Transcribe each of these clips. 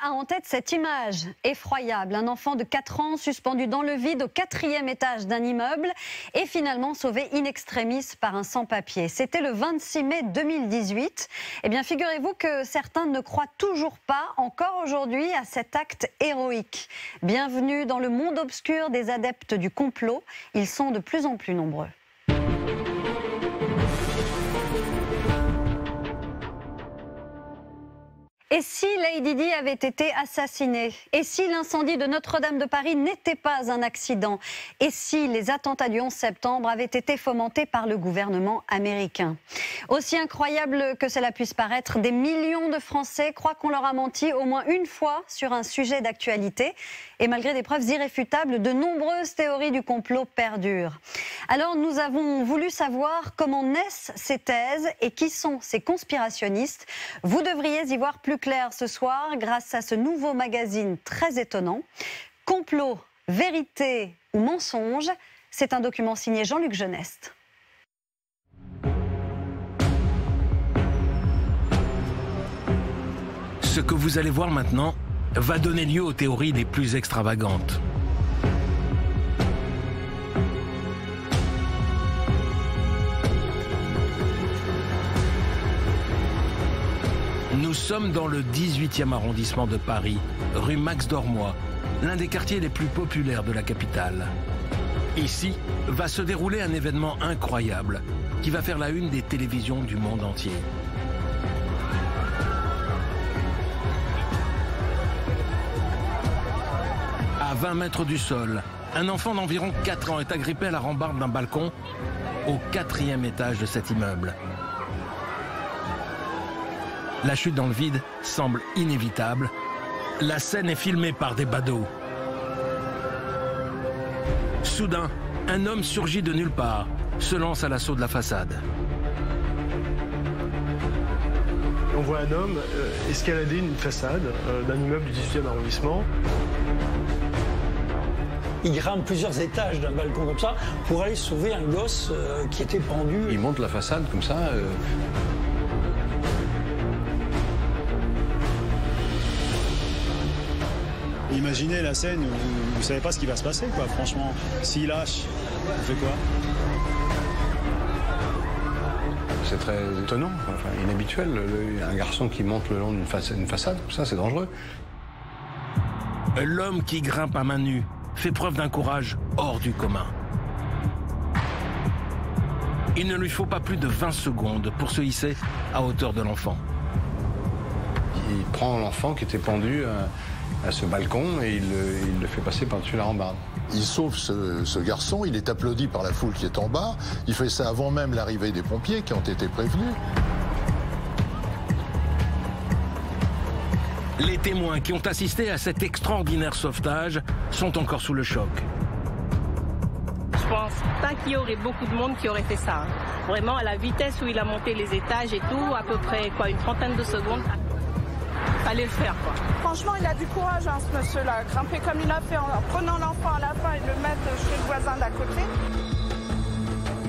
a en tête cette image effroyable. Un enfant de 4 ans suspendu dans le vide au 4e étage d'un immeuble et finalement sauvé in extremis par un sans-papier. C'était le 26 mai 2018. Eh bien, figurez-vous que certains ne croient toujours pas, encore aujourd'hui, à cet acte héroïque. Bienvenue dans le monde obscur des adeptes du complot. Ils sont de plus en plus nombreux. Et si Lady Di avait été assassinée? Et si l'incendie de Notre-Dame de Paris n'était pas un accident? Et si les attentats du 11 septembre avaient été fomentés par le gouvernement américain? Aussi incroyable que cela puisse paraître, des millions de Français croient qu'on leur a menti au moins une fois sur un sujet d'actualité. Et malgré des preuves irréfutables, de nombreuses théories du complot perdurent. Alors nous avons voulu savoir comment naissent ces thèses et qui sont ces conspirationnistes. Vous devriez y voir plus clair ce soir grâce à ce nouveau magazine très étonnant. Complot, vérité ou mensonge, c'est un document signé Jean-Luc Geneste. Ce que vous allez voir maintenant va donner lieu aux théories les plus extravagantes. Nous sommes dans le 18e arrondissement de Paris, rue Max Dormoy, l'un des quartiers les plus populaires de la capitale. Ici va se dérouler un événement incroyable qui va faire la une des télévisions du monde entier. À 20 mètres du sol, un enfant d'environ 4 ans est agrippé à la rambarde d'un balcon au 4e étage de cet immeuble. La chute dans le vide semble inévitable. La scène est filmée par des badauds. Soudain, un homme surgit de nulle part, se lance à l'assaut de la façade. On voit un homme escalader une façade d'un immeuble du 18e arrondissement. Il grimpe plusieurs étages d'un balcon comme ça pour aller sauver un gosse qui était pendu. Il monte la façade comme ça. Imaginez la scène où vous ne savez pas ce qui va se passer, quoi. Franchement, s'il lâche, on fait quoi? C'est très étonnant, enfin, inhabituel. Un garçon qui monte le long d'une façade, ça c'est dangereux. L'homme qui grimpe à main nue fait preuve d'un courage hors du commun. Il ne lui faut pas plus de 20 secondes pour se hisser à hauteur de l'enfant. Il prend l'enfant qui était pendu à ce balcon et il le fait passer par-dessus la rambarde. Il sauve ce garçon, il est applaudi par la foule qui est en bas. Il fait ça avant même l'arrivée des pompiers qui ont été prévenus. Les témoins qui ont assisté à cet extraordinaire sauvetage sont encore sous le choc. Je pense pas qu'il y aurait beaucoup de monde qui aurait fait ça. Vraiment, à la vitesse où il a monté les étages et tout, à peu près quoi, une trentaine de secondes, fallait le faire, quoi. Franchement, il a du courage, hein, ce monsieur-là. Grimper comme il a fait en prenant l'enfant à la fin et le mettre chez le voisin d'à côté.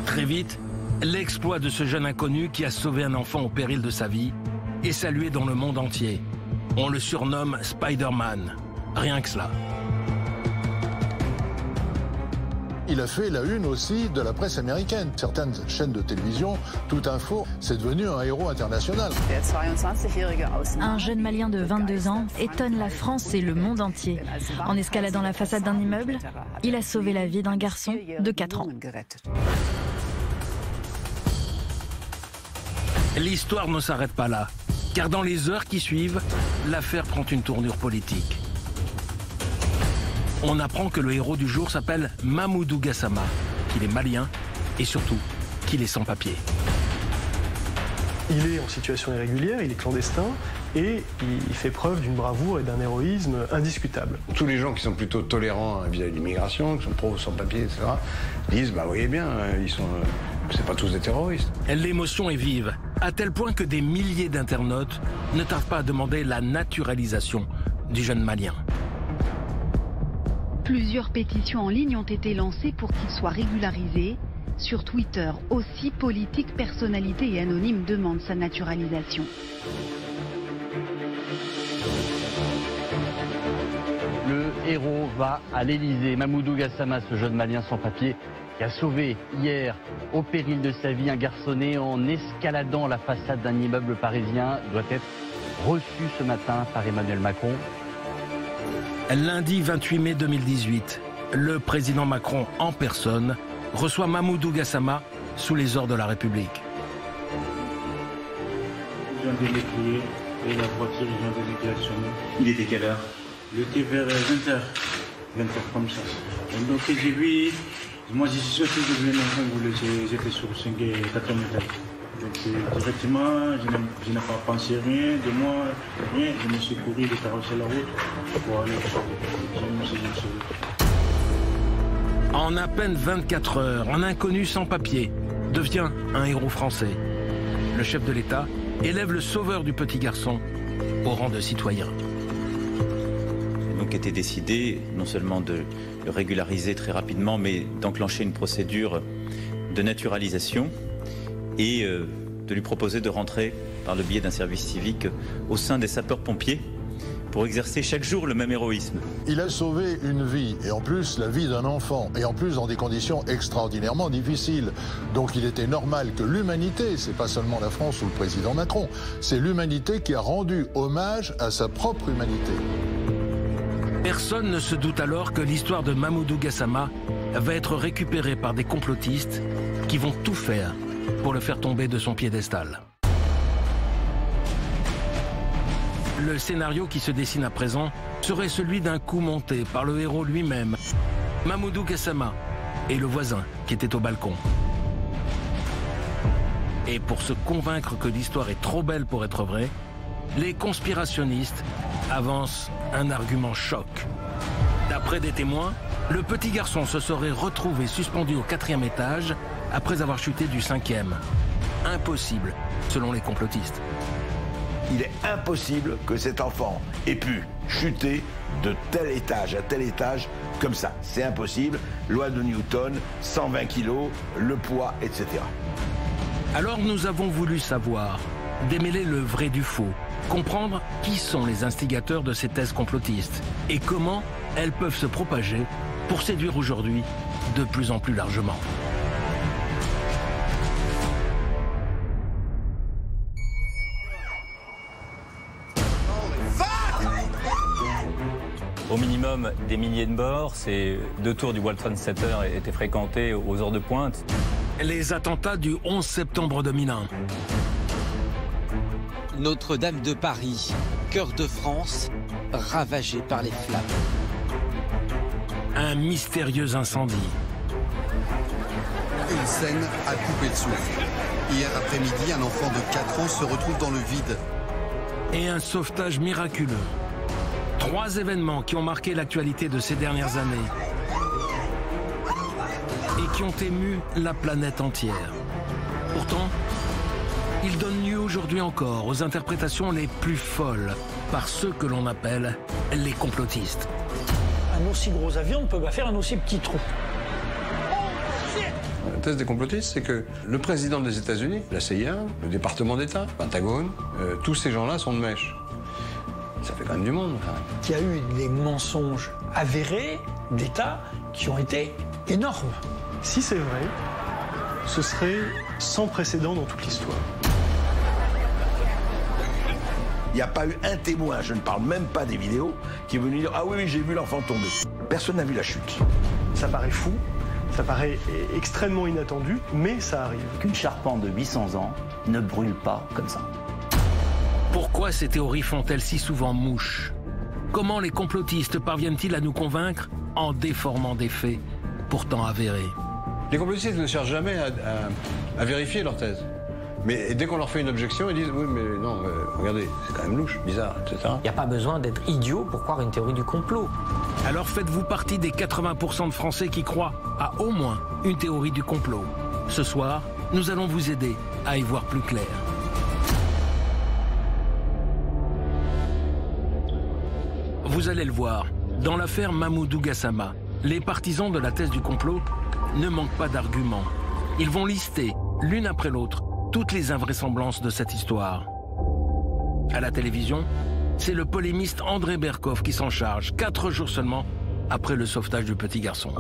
Très vite, l'exploit de ce jeune inconnu qui a sauvé un enfant au péril de sa vie est salué dans le monde entier. On le surnomme Spider-Man. Rien que cela. Il a fait la une aussi de la presse américaine. Certaines chaînes de télévision, Tout Info, c'est devenu un héros international. Un jeune Malien de 22 ans étonne la France et le monde entier. En escaladant la façade d'un immeuble, il a sauvé la vie d'un garçon de 4 ans. L'histoire ne s'arrête pas là, car dans les heures qui suivent, l'affaire prend une tournure politique. On apprend que le héros du jour s'appelle Mamoudou Gassama, qu'il est malien et surtout qu'il est sans papier. Il est en situation irrégulière, il est clandestin et il fait preuve d'une bravoure et d'un héroïsme indiscutable. Tous les gens qui sont plutôt tolérants vis-à-vis de l'immigration, qui sont pro sans papier, etc., disent, bah voyez bien, c'est pas tous des terroristes. L'émotion est vive, à tel point que des milliers d'internautes ne tardent pas à demander la naturalisation du jeune malien. Plusieurs pétitions en ligne ont été lancées pour qu'il soit régularisé. Sur Twitter aussi, politiques, personnalités et anonymes demandent sa naturalisation. héros va à l'Elysée. Mamoudou Gassama, ce jeune Malien sans papier, qui a sauvé hier, au péril de sa vie, un garçonnet en escaladant la façade d'un immeuble parisien, doit être reçu ce matin par Emmanuel Macron. Lundi 28 mai 2018, le président Macron en personne reçoit Mamoudou Gassama sous les ordres de la République. Ils ont des clés et la voiture, ils ont des éclaircions. Il était quelle heure? Il était vers 20h. 20h comme ça. Et donc j'ai vu, moi j'ai sorti de bien enfant, j'étais sur le 5e et 4e étage. Donc directement, je n'ai pas pensé rien de moi, rien. Je me suis couru de traverser la route pour aller sur En à peine 24 heures, un inconnu sans papier devient un héros français. Le chef de l'État élève le sauveur du petit garçon au rang de citoyen. Donc était décidé non seulement de le régulariser très rapidement, mais d'enclencher une procédure de naturalisation et de lui proposer de rentrer par le biais d'un service civique au sein des sapeurs-pompiers pour exercer chaque jour le même héroïsme. Il a sauvé une vie, et en plus la vie d'un enfant, et en plus dans des conditions extraordinairement difficiles. Donc il était normal que l'humanité, c'est pas seulement la France ou le président Macron, c'est l'humanité qui a rendu hommage à sa propre humanité. Personne ne se doute alors que l'histoire de Mamoudou Gassama va être récupérée par des complotistes qui vont tout faire pour le faire tomber de son piédestal. Le scénario qui se dessine à présent serait celui d'un coup monté par le héros lui-même, Mamoudou Gassama, et le voisin qui était au balcon. Et pour se convaincre que l'histoire est trop belle pour être vraie, les conspirationnistes avancent un argument choc. D'après des témoins, le petit garçon se serait retrouvé suspendu au 4e étage après avoir chuté du 5e. Impossible, selon les complotistes. Il est impossible que cet enfant ait pu chuter de tel étage à tel étage comme ça. C'est impossible. Loi de Newton, 120 kilos, le poids, etc. Alors nous avons voulu savoir, démêler le vrai du faux, comprendre qui sont les instigateurs de ces thèses complotistes et comment elles peuvent se propager pour séduire aujourd'hui de plus en plus largement. Au minimum, des milliers de morts. Ces 2 tours du World Trade Center étaient fréquentés aux heures de pointe. Les attentats du 11 septembre 2001. Notre-Dame de Paris, cœur de France, ravagé par les flammes. Un mystérieux incendie. Une scène à couper le souffle. Hier après-midi, un enfant de 4 ans se retrouve dans le vide. Et un sauvetage miraculeux. 3 événements qui ont marqué l'actualité de ces dernières années et qui ont ému la planète entière. Pourtant, ils donnent lieu aujourd'hui encore aux interprétations les plus folles par ceux que l'on appelle les complotistes. Un aussi gros avion ne peut pas faire un aussi petit trou. La thèse des complotistes, c'est que le président des États-Unis, la CIA, le département d'État, le Pentagone, tous ces gens-là sont de mèche. Ça fait quand même du monde. Il y a eu des mensonges avérés d'État qui ont été énormes. Si c'est vrai, ce serait sans précédent dans toute l'histoire. Il n'y a pas eu un témoin, je ne parle même pas des vidéos, qui est venu dire « Ah oui, j'ai vu l'enfant tomber ». Personne n'a vu la chute. Ça paraît fou, ça paraît extrêmement inattendu, mais ça arrive. Qu'une charpente de 800 ans ne brûle pas comme ça. Pourquoi ces théories font-elles si souvent mouche? Comment les complotistes parviennent-ils à nous convaincre en déformant des faits pourtant avérés? Les complotistes ne cherchent jamais à vérifier leur thèse. Mais dès qu'on leur fait une objection, ils disent « Oui, mais non, regardez, c'est quand même louche, bizarre, etc. » Il n'y a pas besoin d'être idiot pour croire une théorie du complot. Alors faites-vous partie des 80% de Français qui croient à au moins une théorie du complot. Ce soir, nous allons vous aider à y voir plus clair. Vous allez le voir, dans l'affaire Mamoudou Gassama, les partisans de la thèse du complot ne manquent pas d'arguments. Ils vont lister, l'une après l'autre, toutes les invraisemblances de cette histoire. À la télévision, c'est le polémiste André Berkoff qui s'en charge, 4 jours seulement après le sauvetage du petit garçon.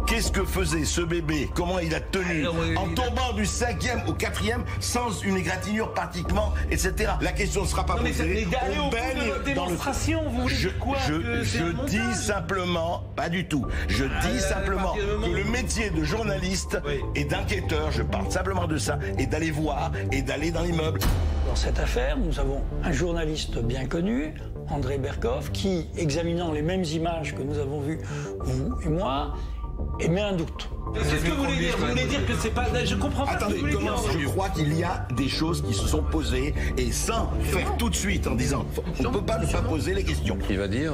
Qu'est-ce que faisait ce bébé? Comment il a tenu en tombant du 5e au 4e sans une égratignure pratiquement, etc. La question ne sera pas posée. On baigne dans le... Vous voulez quoi? Je dis simplement, pas du tout. Je dis simplement que le métier de journaliste et d'enquêteur, je parle simplement de ça, et d'aller voir et d'aller dans l'immeuble. Dans cette affaire, nous avons un journaliste bien connu, André Berkoff, qui, examinant les mêmes images que nous avons vues, vous et moi, émet un doute. Qu'est-ce que vous voulez dire? Vous voulez dire que c'est pas... Je comprends pas. Attendez, je crois qu'il y a des choses qui se sont posées et sans faire tout de suite en disant on ne peut pas ne pas poser les questions. Il va dire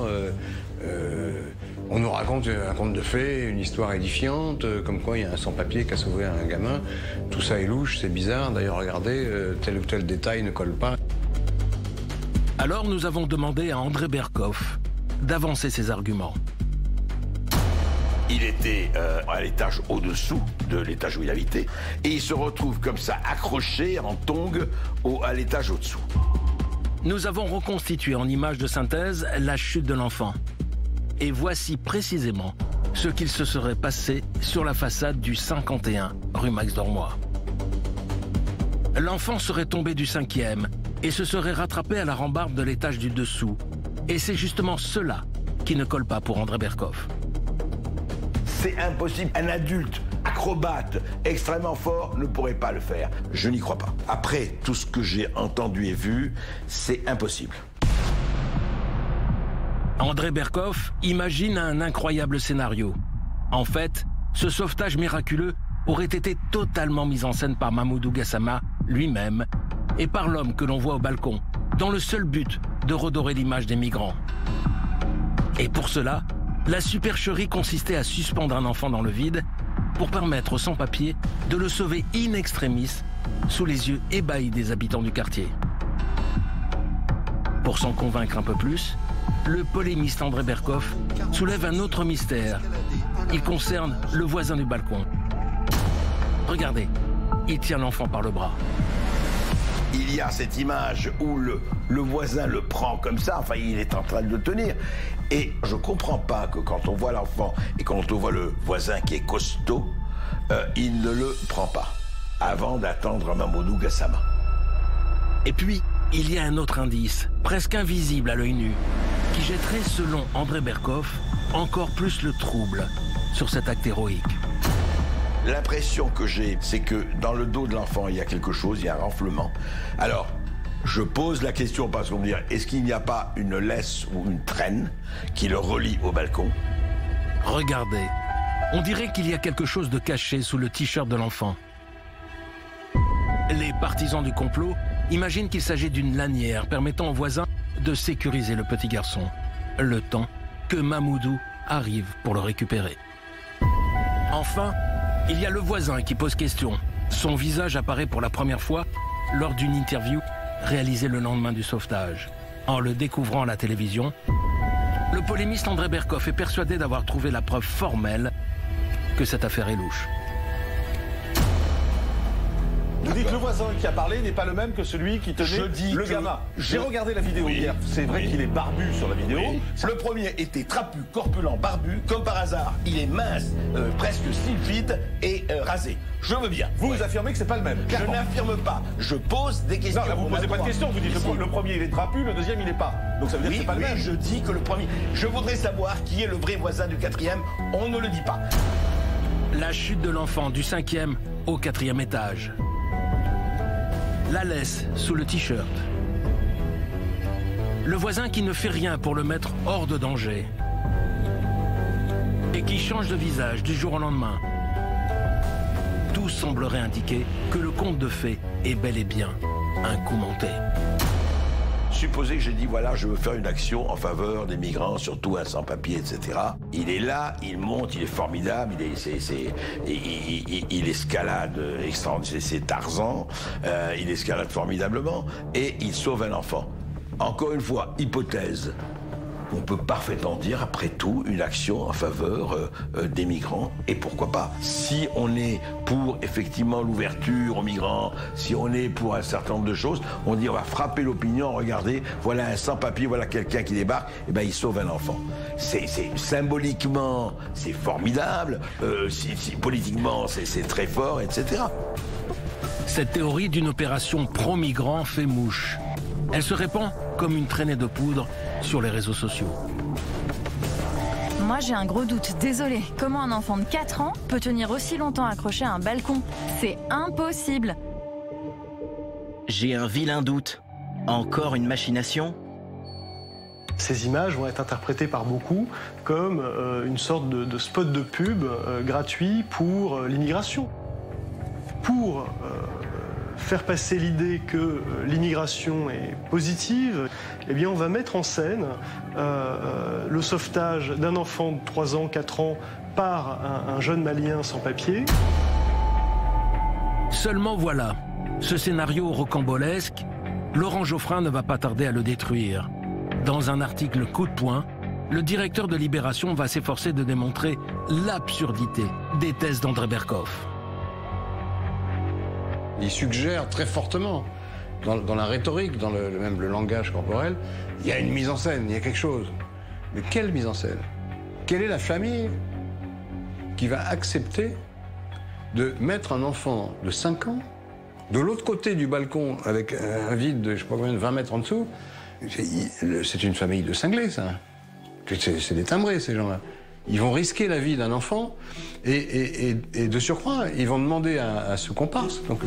on nous raconte un conte de fées, une histoire édifiante, comme quoi il y a un sans-papier qui a sauvé un gamin. Tout ça est louche, c'est bizarre. D'ailleurs, regardez, tel ou tel détail ne colle pas. Alors nous avons demandé à André Berkoff d'avancer ses arguments. Il était à l'étage au-dessous de l'étage où il habitait et il se retrouve comme ça accroché en tongs à l'étage au-dessous. Nous avons reconstitué en image de synthèse la chute de l'enfant. Et voici précisément ce qu'il se serait passé sur la façade du 51 rue Max Dormoy. L'enfant serait tombé du 5e et se serait rattrapé à la rambarde de l'étage du dessous. Et c'est justement cela qui ne colle pas pour André Berkoff. C'est impossible. Un adulte acrobate extrêmement fort ne pourrait pas le faire. Je n'y crois pas. Après tout ce que j'ai entendu et vu, c'est impossible. André Berkoff imagine un incroyable scénario. En fait, ce sauvetage miraculeux aurait été totalement mis en scène par Mamoudou Gassama lui-même et par l'homme que l'on voit au balcon, dans le seul but de redorer l'image des migrants. Et pour cela, la supercherie consistait à suspendre un enfant dans le vide pour permettre aux sans-papiers de le sauver in extremis sous les yeux ébahis des habitants du quartier. Pour s'en convaincre un peu plus, le polémiste André Berkoff soulève un autre mystère. Il concerne le voisin du balcon. Regardez, il tient l'enfant par le bras. Il y a cette image où le voisin le prend comme ça, enfin il est en train de le tenir. Et je comprends pas que quand on voit l'enfant et quand on voit le voisin qui est costaud, il ne le prend pas avant d'attendre Mamoudou Gassama. Et puis, il y a un autre indice, presque invisible à l'œil nu, qui jetterait, selon André Berkoff, encore plus le trouble sur cet acte héroïque. L'impression que j'ai, c'est que dans le dos de l'enfant, il y a quelque chose, il y a un renflement. Alors, je pose la question parce qu'on me dit, est-ce qu'il n'y a pas une laisse ou une traîne qui le relie au balcon? Regardez, on dirait qu'il y a quelque chose de caché sous le t-shirt de l'enfant. Les partisans du complot imaginent qu'il s'agit d'une lanière permettant aux voisins de sécuriser le petit garçon, le temps que Mamoudou arrive pour le récupérer. Enfin, il y a le voisin qui pose question. Son visage apparaît pour la première fois lors d'une interview réalisée le lendemain du sauvetage. En le découvrant à la télévision, le polémiste André Berkoff est persuadé d'avoir trouvé la preuve formelle que cette affaire est louche. Vous dites que le voisin qui a parlé n'est pas le même que celui qui tenait le gamin. J'ai regardé la vidéo hier. C'est vrai qu'il est barbu sur la vidéo. Oui. Le premier était trapu, corpulent, barbu. Comme par hasard, il est mince, presque sylphide et rasé. Je veux bien. Vous affirmez que c'est pas le même. Je n'affirme pas. Je pose des questions. Non, là, vous ne posez pas de questions. Vous dites le premier il est trapu, le deuxième il n'est pas. Donc ça veut dire que c'est pas le même. Je dis que le premier. Je voudrais savoir qui est le vrai voisin du 4e. On ne le dit pas. La chute de l'enfant du 5e au 4e étage. La laisse sous le t-shirt. Le voisin qui ne fait rien pour le mettre hors de danger. Et qui change de visage du jour au lendemain. Tout semblerait indiquer que le conte de fées est bel et bien un coup monté. Supposez que j'ai dit, voilà, je veux faire une action en faveur des migrants, surtout un sans-papier, etc. Il est là, il monte, il est formidable, il escalade extraordinaire, c'est Tarzan, il escalade formidablement, et il sauve un enfant. Encore une fois, hypothèse. on peut parfaitement dire, après tout, une action en faveur des migrants. Et pourquoi pas? Si on est pour, effectivement, l'ouverture aux migrants, si on est pour un certain nombre de choses, on dit on va frapper l'opinion, regardez, voilà un sans-papier, voilà quelqu'un qui débarque, et ben il sauve un enfant. C'est symboliquement, c'est formidable, politiquement, c'est très fort, etc. Cette théorie d'une opération pro-migrants fait mouche. Elle se répand comme une traînée de poudre sur les réseaux sociaux. Moi j'ai un gros doute, désolé. Comment un enfant de 4 ans peut tenir aussi longtemps accroché à un balcon? C'est impossible. J'ai un vilain doute. Encore une machination? Ces images vont être interprétées par beaucoup comme une sorte de spot de pub gratuit pour l'immigration. Pour faire passer l'idée que l'immigration est positive, eh bien on va mettre en scène le sauvetage d'un enfant de 3 ans, 4 ans par un jeune Malien sans papier. Seulement voilà, ce scénario rocambolesque, Laurent Geoffrin ne va pas tarder à le détruire. Dans un article coup de poing, le directeur de Libération va s'efforcer de démontrer l'absurdité des thèses d'André Berkoff. Il suggère très fortement, dans la rhétorique, dans même le langage corporel, il y a une mise en scène, il y a quelque chose. Mais quelle mise en scène? Quelle est la famille qui va accepter de mettre un enfant de 5 ans de l'autre côté du balcon avec un vide de, je sais pas combien, de 20 mètres en dessous? C'est une famille de cinglés, ça. C'est des timbrés, ces gens-là. Ils vont risquer la vie d'un enfant et de surcroît, ils vont demander à ce comparse, donc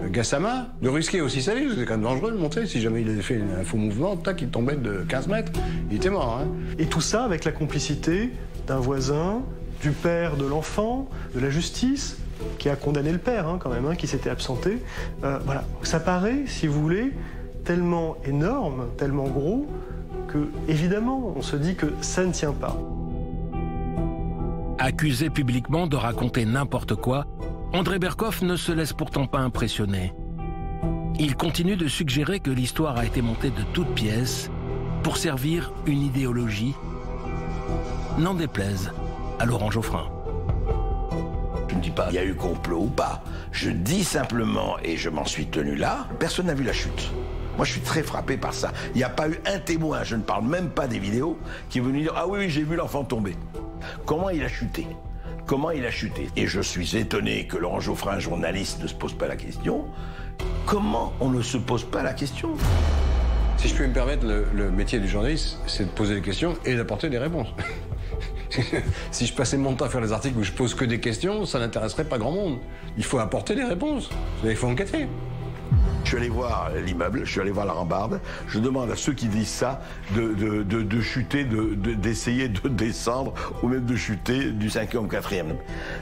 Gassama, de risquer aussi sa vie, parce que c'est quand même dangereux de montrer. Si jamais il avait fait un faux mouvement, tac, il tombait de 15 mètres, il était mort. Hein. Et tout ça avec la complicité d'un voisin, du père de l'enfant, de la justice, qui a condamné le père quand même, qui s'était absenté. Voilà, ça paraît, si vous voulez, tellement énorme, tellement gros, que évidemment, on se dit que ça ne tient pas. Accusé publiquement de raconter n'importe quoi, André Berkoff ne se laisse pourtant pas impressionner. Il continue de suggérer que l'histoire a été montée de toutes pièces pour servir une idéologie, n'en déplaise à Laurent Geoffrin. Je ne dis pas il y a eu complot ou pas. Je dis simplement, et je m'en suis tenu là, personne n'a vu la chute. Moi, je suis très frappé par ça. Il n'y a pas eu un témoin, je ne parle même pas des vidéos, qui est venu dire « Ah oui, j'ai vu l'enfant tomber ». Comment il a chuté? Comment il a chuté? Et je suis étonné que Laurent Geoffrin, journaliste, ne se pose pas la question. Comment on ne se pose pas la question? Si je peux me permettre, le métier du journaliste, c'est de poser des questions et d'apporter des réponses. Si je passais mon temps à faire des articles où je pose que des questions, ça n'intéresserait pas grand monde. Il faut apporter des réponses. Il faut enquêter. Je suis allé voir l'immeuble, je suis allé voir la rambarde. Je demande à ceux qui disent ça de chuter, d'essayer de descendre ou même de chuter du 5e au 4e.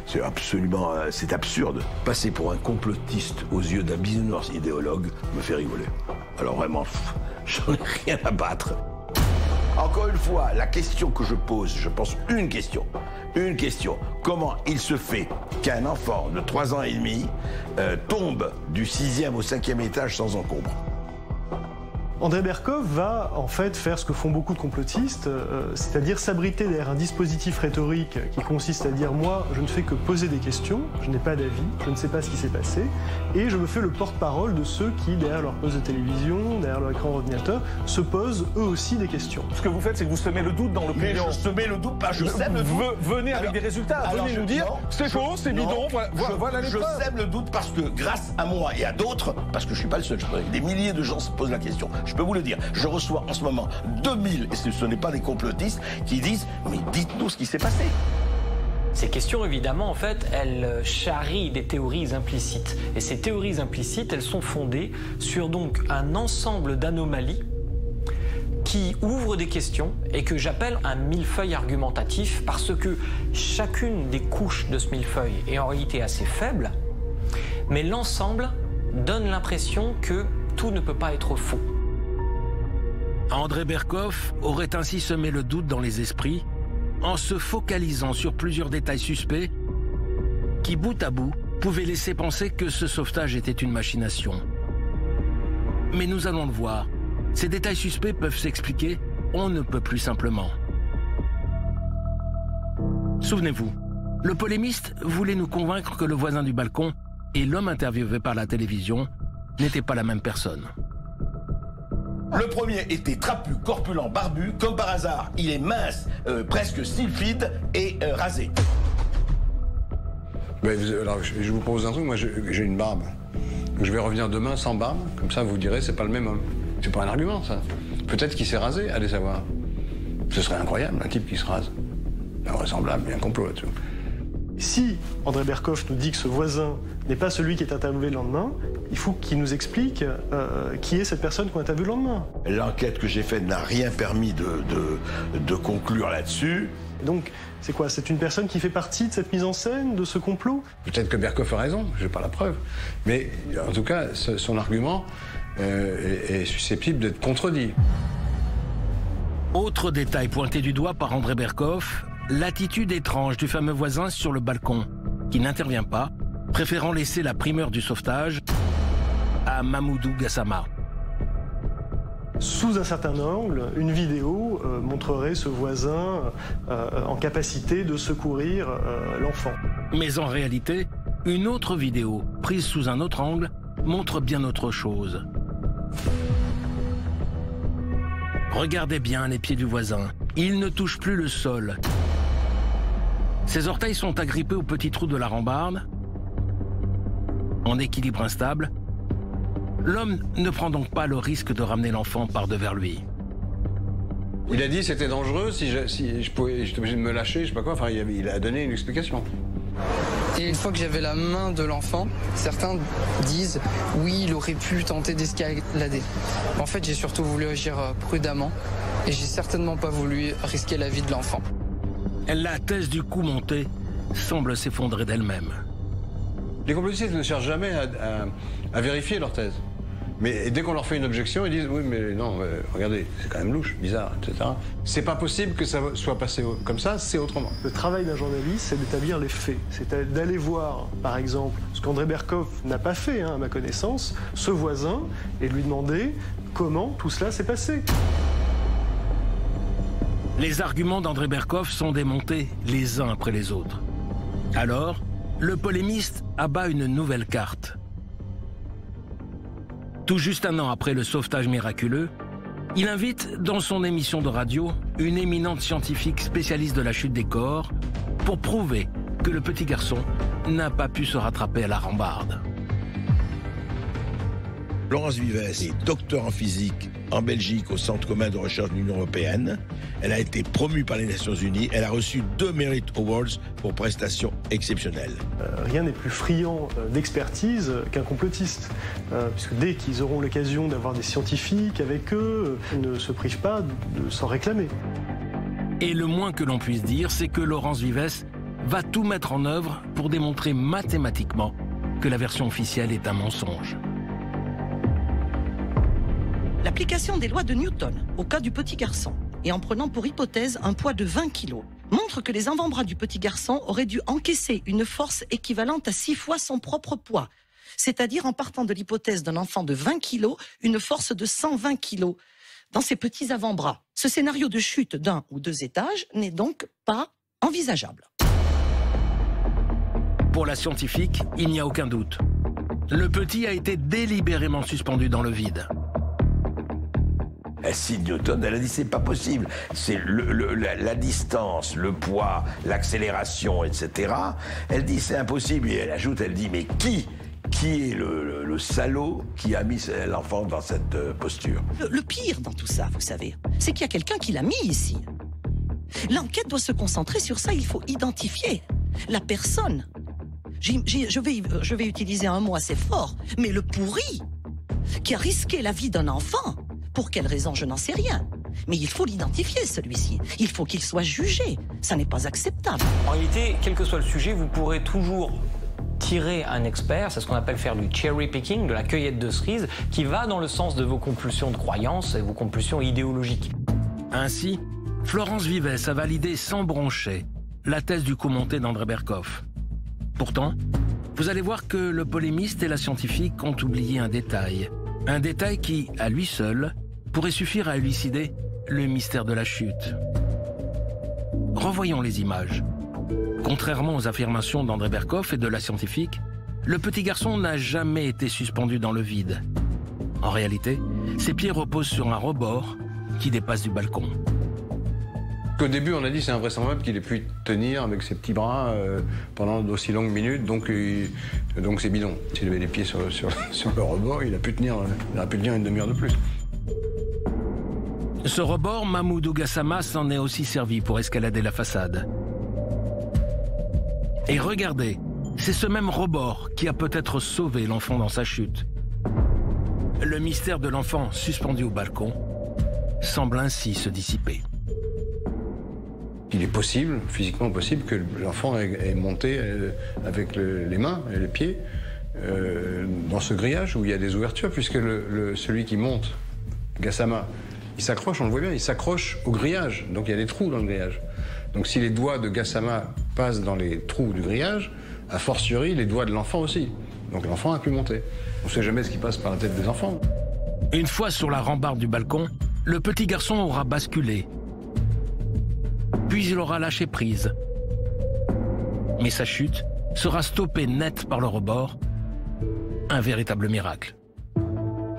C'est absolument, c'est absurde. Passer pour un complotiste aux yeux d'un bisounours idéologue me fait rigoler. Alors vraiment, j'en ai rien à battre. Encore une fois, la question que je pose, je pense une question. Comment il se fait qu'un enfant de 3 ans et demi tombe du 6e au 5e étage sans encombre? André Berkoff va en fait faire ce que font beaucoup de complotistes, c'est-à-dire s'abriter derrière un dispositif rhétorique qui consiste à dire « moi, je ne fais que poser des questions, je n'ai pas d'avis, je ne sais pas ce qui s'est passé, et je me fais le porte-parole de ceux qui, derrière leur poste de télévision, derrière leur écran ordinateur, se posent eux aussi des questions. » Ce que vous faites, c'est que vous semez le doute dans l'opinion. Je semais le doute, pas je sème le doute. Venez avec des résultats, venez nous dire c'est faux, c'est bidon, voilà les preuves. Je sème le doute parce que grâce à moi et à d'autres, parce que je ne suis pas le seul, des milliers de gens se posent la question. Je peux vous le dire, je reçois en ce moment 2000, et ce n'est pas des complotistes, qui disent « mais dites-nous ce qui s'est passé ». Ces questions, évidemment, en fait, elles charrient des théories implicites. Et ces théories implicites, elles sont fondées sur donc un ensemble d'anomalies qui ouvrent des questions et que j'appelle un millefeuille argumentatif parce que chacune des couches de ce millefeuille est en réalité assez faible, mais l'ensemble donne l'impression que tout ne peut pas être faux. André Berkoff aurait ainsi semé le doute dans les esprits en se focalisant sur plusieurs détails suspects qui, bout à bout, pouvaient laisser penser que ce sauvetage était une machination. Mais nous allons le voir, ces détails suspects peuvent s'expliquer on ne peut plus simplement. Souvenez-vous, le polémiste voulait nous convaincre que le voisin du balcon et l'homme interviewé par la télévision n'étaient pas la même personne. Le premier était trapu, corpulent, barbu, comme par hasard. Il est mince, presque sylphide et rasé. Ben, alors, je vous propose un truc, moi j'ai une barbe. Je vais revenir demain sans barbe, comme ça vous direz c'est pas le même homme. C'est pas un argument ça. Peut-être qu'il s'est rasé, allez savoir. Ce serait incroyable, un type qui se rase. Invraisemblable, il y a un complot là-dessus. Si André Berkoff nous dit que ce voisin n'est pas celui qui est interviewé le lendemain, il faut qu'il nous explique qui est cette personne qu'on a interviewée le lendemain. L'enquête que j'ai faite n'a rien permis de conclure là-dessus. Donc, c'est quoi? C'est une personne qui fait partie de cette mise en scène, de ce complot? Peut-être que Berkoff a raison, je n'ai pas la preuve. Mais en tout cas, son argument est susceptible d'être contredit. Autre détail pointé du doigt par André Berkoff, l'attitude étrange du fameux voisin sur le balcon, qui n'intervient pas, préférant laisser la primeur du sauvetage à Mamoudou Gassama. Sous un certain angle, une vidéo montrerait ce voisin en capacité de secourir l'enfant. Mais en réalité, une autre vidéo, prise sous un autre angle, montre bien autre chose. Regardez bien les pieds du voisin. Il ne touche plus le sol. Ses orteils sont agrippés au petit trou de la rambarde, en équilibre instable. L'homme ne prend donc pas le risque de ramener l'enfant par-devers lui. Il a dit que c'était dangereux, si j'étais obligé de me lâcher, je sais pas quoi, enfin il a donné une explication. Et une fois que j'avais la main de l'enfant, certains disent oui, il aurait pu tenter d'escalader. En fait, j'ai surtout voulu agir prudemment et j'ai certainement pas voulu risquer la vie de l'enfant. La thèse du coup monté semble s'effondrer d'elle-même. Les complotistes ne cherchent jamais à vérifier leur thèse. Mais dès qu'on leur fait une objection, ils disent oui, mais non, regardez, c'est quand même louche, bizarre, etc. C'est pas possible que ça soit passé comme ça, c'est autrement. Le travail d'un journaliste, c'est d'établir les faits. C'est d'aller voir, par exemple, ce qu'André Berkoff n'a pas fait, à ma connaissance, ce voisin, et de lui demander comment tout cela s'est passé. Les arguments d'André Berkoff sont démontés les uns après les autres. Alors, le polémiste abat une nouvelle carte. Tout juste un an après le sauvetage miraculeux, il invite dans son émission de radio une éminente scientifique spécialiste de la chute des corps pour prouver que le petit garçon n'a pas pu se rattraper à la rambarde. Laurence Vivès est docteur en physique en Belgique au Centre commun de recherche de l'Union européenne. Elle a été promue par les Nations Unies. Elle a reçu 2 Merit Awards pour prestations exceptionnelles. Rien n'est plus friand d'expertise qu'un complotiste. Puisque dès qu'ils auront l'occasion d'avoir des scientifiques avec eux, ils ne se privent pas de s'en réclamer. Et le moins que l'on puisse dire, c'est que Laurence Vivès va tout mettre en œuvre pour démontrer mathématiquement que la version officielle est un mensonge. L'application des lois de Newton au cas du petit garçon, et en prenant pour hypothèse un poids de 20 kg, montre que les avant-bras du petit garçon auraient dû encaisser une force équivalente à 6 fois son propre poids. C'est-à-dire, en partant de l'hypothèse d'un enfant de 20 kg, une force de 120 kg dans ses petits avant-bras. Ce scénario de chute d'1 ou 2 étages n'est donc pas envisageable. Pour la scientifique, il n'y a aucun doute. Le petit a été délibérément suspendu dans le vide. Si Newton, elle a dit c'est pas possible. C'est la distance, le poids, l'accélération, etc. Elle dit c'est impossible et elle ajoute, elle dit mais qui est le salaud qui a mis l'enfant dans cette posture? Le pire dans tout ça, vous savez, c'est qu'il y a quelqu'un qui l'a mis ici. L'enquête doit se concentrer sur ça, il faut identifier la personne. Je vais utiliser un mot assez fort, mais le pourri qui a risqué la vie d'un enfant. Pour quelle raison, je n'en sais rien. Mais il faut l'identifier, celui-ci. Il faut qu'il soit jugé. Ça n'est pas acceptable. En réalité, quel que soit le sujet, vous pourrez toujours tirer un expert, c'est ce qu'on appelle faire du cherry picking, de la cueillette de cerises, qui va dans le sens de vos compulsions de croyance et vos compulsions idéologiques. Ainsi, Florence Vivès a validé sans broncher la thèse du coup monté d'André Berkoff. Pourtant, vous allez voir que le polémiste et la scientifique ont oublié un détail. Un détail qui, à lui seul, pourrait suffire à élucider le mystère de la chute. Revoyons les images. Contrairement aux affirmations d'André Berkoff et de la scientifique, le petit garçon n'a jamais été suspendu dans le vide. En réalité, ses pieds reposent sur un rebord qui dépasse du balcon. Au début, on a dit c'est invraisemblable qu'il ait pu tenir avec ses petits bras pendant d'aussi longues minutes, donc c'est bidon. S'il avait les pieds sur le rebord, il aurait pu tenir une demi-heure de plus. Ce rebord, Mahmoudou Gassama s'en est aussi servi pour escalader la façade. Et regardez, c'est ce même rebord qui a peut-être sauvé l'enfant dans sa chute. Le mystère de l'enfant suspendu au balcon semble ainsi se dissiper. Il est possible, physiquement possible, que l'enfant ait monté avec les mains et les pieds dans ce grillage où il y a des ouvertures, puisque celui qui monte, Gassama, il s'accroche, on le voit bien, il s'accroche au grillage, donc il y a des trous dans le grillage. Donc si les doigts de Gassama passent dans les trous du grillage, a fortiori les doigts de l'enfant aussi. Donc l'enfant a pu monter. On ne sait jamais ce qui passe par la tête des enfants. Une fois sur la rambarde du balcon, le petit garçon aura basculé. Puis il aura lâché prise. Mais sa chute sera stoppée net par le rebord. Un véritable miracle.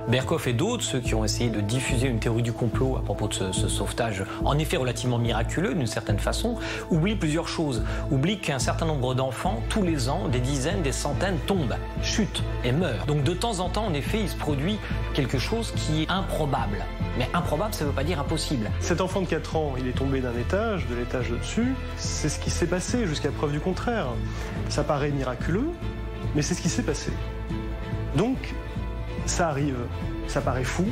Berkoff et d'autres, ceux qui ont essayé de diffuser une théorie du complot à propos de ce sauvetage, en effet relativement miraculeux d'une certaine façon, oublient plusieurs choses. Oublient qu'un certain nombre d'enfants, tous les ans, des dizaines, des centaines, tombent, chutent et meurent. Donc de temps en temps, en effet, il se produit quelque chose qui est improbable. Mais improbable, ça ne veut pas dire impossible. Cet enfant de 4 ans, il est tombé d'un étage, de l'étage au-dessus. C'est ce qui s'est passé, jusqu'à preuve du contraire. Ça paraît miraculeux, mais c'est ce qui s'est passé. Donc, ça arrive. Ça paraît fou,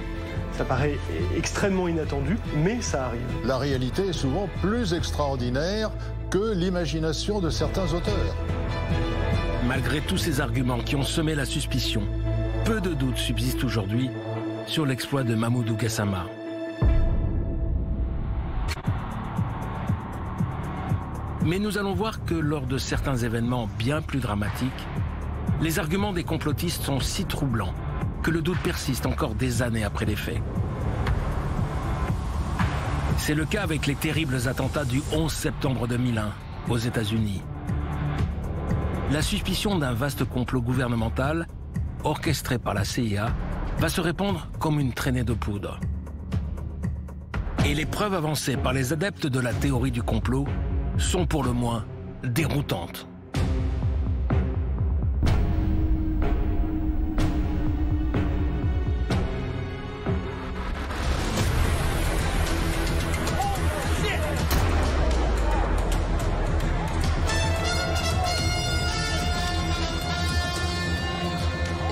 ça paraît extrêmement inattendu, mais ça arrive. La réalité est souvent plus extraordinaire que l'imagination de certains auteurs. Malgré tous ces arguments qui ont semé la suspicion, peu de doutes subsistent aujourd'hui sur l'exploit de Mahmoudou Gassama. Mais nous allons voir que lors de certains événements bien plus dramatiques, les arguments des complotistes sont si troublants que le doute persiste encore des années après les faits. C'est le cas avec les terribles attentats du 11 septembre 2001 aux États-Unis. La suspicion d'un vaste complot gouvernemental, orchestré par la CIA, va se répandre comme une traînée de poudre. Et les preuves avancées par les adeptes de la théorie du complot sont pour le moins déroutantes.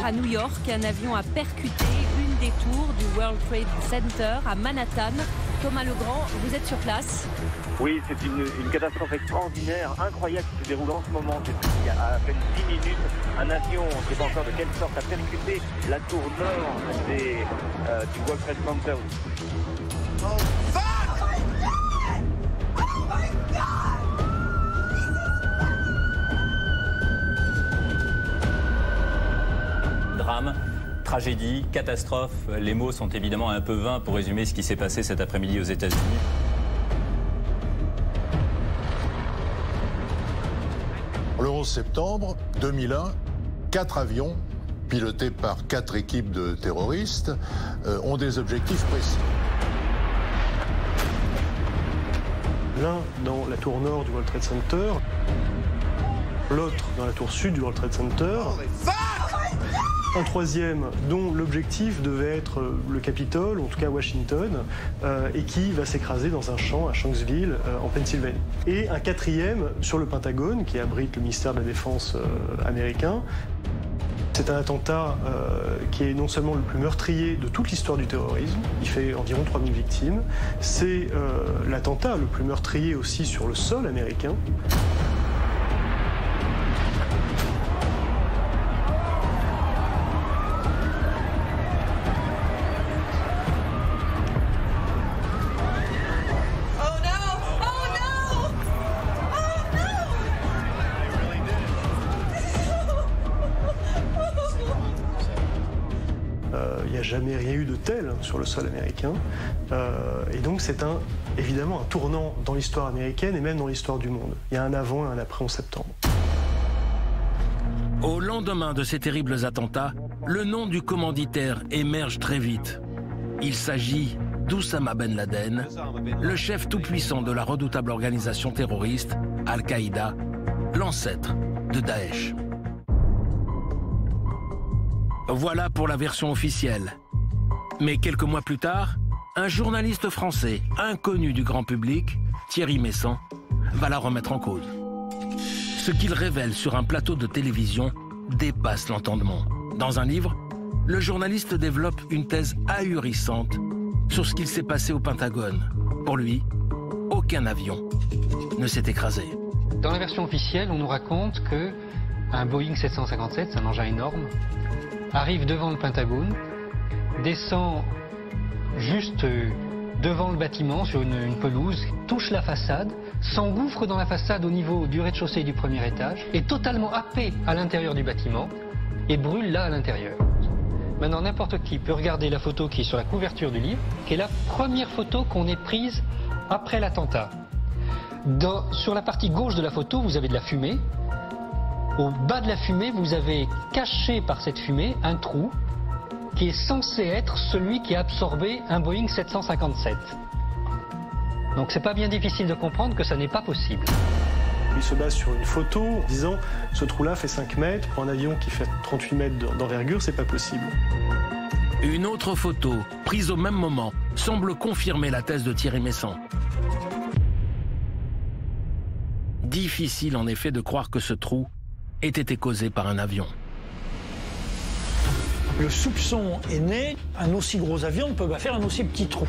À New York, un avion a percuté une des tours du World Trade Center à Manhattan. Thomas Legrand, vous êtes sur place. Oui, c'est une catastrophe extraordinaire, incroyable qui se déroule en ce moment. Il y a à peine 10 minutes, un avion, on ne sait pas encore de quelle sorte, a percuté la tour nord du World Trade Center. Oh, fuck! Oh my God! Drame, tragédie, catastrophe, les mots sont évidemment un peu vains pour résumer ce qui s'est passé cet après-midi aux États-Unis. Le 11 septembre 2001, 4 avions pilotés par 4 équipes de terroristes ont des objectifs précis. L'un dans la tour nord du World Trade Center, l'autre dans la tour sud du World Trade Center. Un troisième dont l'objectif devait être le Capitole, en tout cas Washington, et qui va s'écraser dans un champ à Shanksville, en Pennsylvanie. Et un quatrième sur le Pentagone, qui abrite le ministère de la Défense américain. C'est un attentat qui est non seulement le plus meurtrier de toute l'histoire du terrorisme, il fait environ 3000 victimes, c'est l'attentat le plus meurtrier aussi sur le sol américain. Il n'y a jamais rien eu de tel sur le sol américain. Et donc c'est évidemment un tournant dans l'histoire américaine et même dans l'histoire du monde. Il y a un avant et un après 11 septembre. Au lendemain de ces terribles attentats, le nom du commanditaire émerge très vite. Il s'agit d'Oussama Ben Laden, le chef tout-puissant de la redoutable organisation terroriste Al-Qaïda, l'ancêtre de Daesh. Voilà pour la version officielle. Mais quelques mois plus tard, un journaliste français inconnu du grand public, Thierry Meyssan, va la remettre en cause. Ce qu'il révèle sur un plateau de télévision dépasse l'entendement. Dans un livre, le journaliste développe une thèse ahurissante sur ce qu'il s'est passé au Pentagone. Pour lui, aucun avion ne s'est écrasé. Dans la version officielle, on nous raconte que un Boeing 757, c'est un engin énorme, arrive devant le Pentagone, descend juste devant le bâtiment sur une pelouse, touche la façade, s'engouffre dans la façade au niveau du rez-de-chaussée du premier étage, est totalement happé à l'intérieur du bâtiment et brûle là à l'intérieur. Maintenant, n'importe qui peut regarder la photo qui est sur la couverture du livre, qui est la première photo qu'on ait prise après l'attentat. Sur la partie gauche de la photo, vous avez de la fumée. Au bas de la fumée, vous avez caché par cette fumée un trou qui est censé être celui qui a absorbé un Boeing 757. Donc c'est pas bien difficile de comprendre que ça n'est pas possible. Il se base sur une photo en disant ce trou-là fait 5 mètres, pour un avion qui fait 38 mètres d'envergure, c'est pas possible. Une autre photo, prise au même moment, semble confirmer la thèse de Thierry Meyssan. Difficile en effet de croire que ce trou ait été causé par un avion. Le soupçon est né, un aussi gros avion ne peut pas faire un aussi petit trou.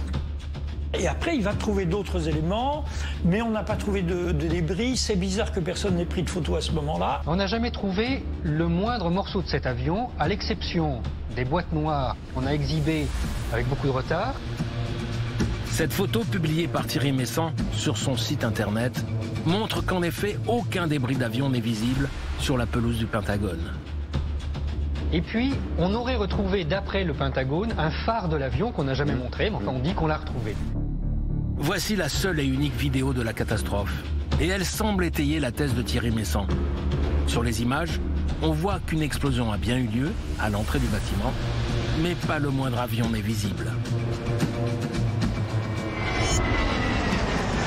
Et après, il va trouver d'autres éléments, mais on n'a pas trouvé de débris. C'est bizarre que personne n'ait pris de photos à ce moment-là. On n'a jamais trouvé le moindre morceau de cet avion, à l'exception des boîtes noires qu'on a exhibées avec beaucoup de retard. Cette photo publiée par Thierry Meyssan sur son site internet montre qu'en effet, aucun débris d'avion n'est visible sur la pelouse du Pentagone. Et puis, on aurait retrouvé, d'après le Pentagone, un phare de l'avion qu'on n'a jamais montré, mais enfin on dit qu'on l'a retrouvé. Voici la seule et unique vidéo de la catastrophe. Et elle semble étayer la thèse de Thierry Meyssan. Sur les images, on voit qu'une explosion a bien eu lieu à l'entrée du bâtiment, mais pas le moindre avion n'est visible.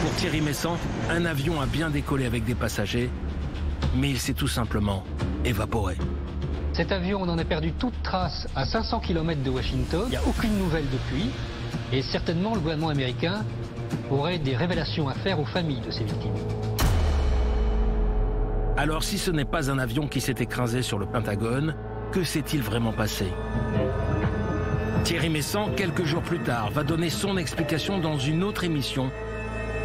Pour Thierry Meyssan, un avion a bien décollé avec des passagers, mais il s'est tout simplement évaporé. Cet avion, on en a perdu toute trace à 500 km de Washington. Il n'y a aucune nouvelle depuis. Et certainement, le gouvernement américain aurait des révélations à faire aux familles de ces victimes. Alors, si ce n'est pas un avion qui s'est écrasé sur le Pentagone, que s'est-il vraiment passé? Thierry Meyssan, quelques jours plus tard, va donner son explication dans une autre émission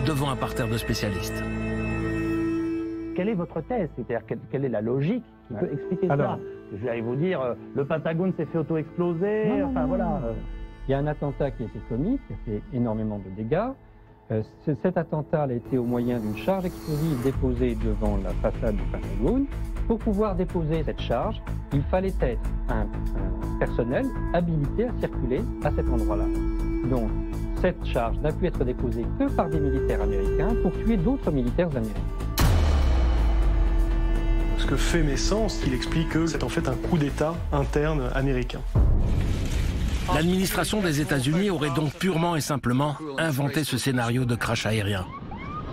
devant un parterre de spécialistes. Quelle est votre thèse? C'est-à-dire, quelle est la logique qui peut expliquer ça? Je vais vous dire, le Pentagone s'est fait auto-exploser, enfin voilà. Il y a un attentat qui a été commis, qui a fait énormément de dégâts. Cet attentat a été au moyen d'une charge explosive déposée devant la façade du Pentagone. Pour pouvoir déposer cette charge, il fallait être un personnel habilité à circuler à cet endroit-là. Donc, cette charge n'a pu être déposée que par des militaires américains pour tuer d'autres militaires américains. Ce que fait Meyssan, c'est qu'il explique que c'est en fait un coup d'État interne américain. L'administration des États-Unis aurait donc purement et simplement inventé ce scénario de crash aérien.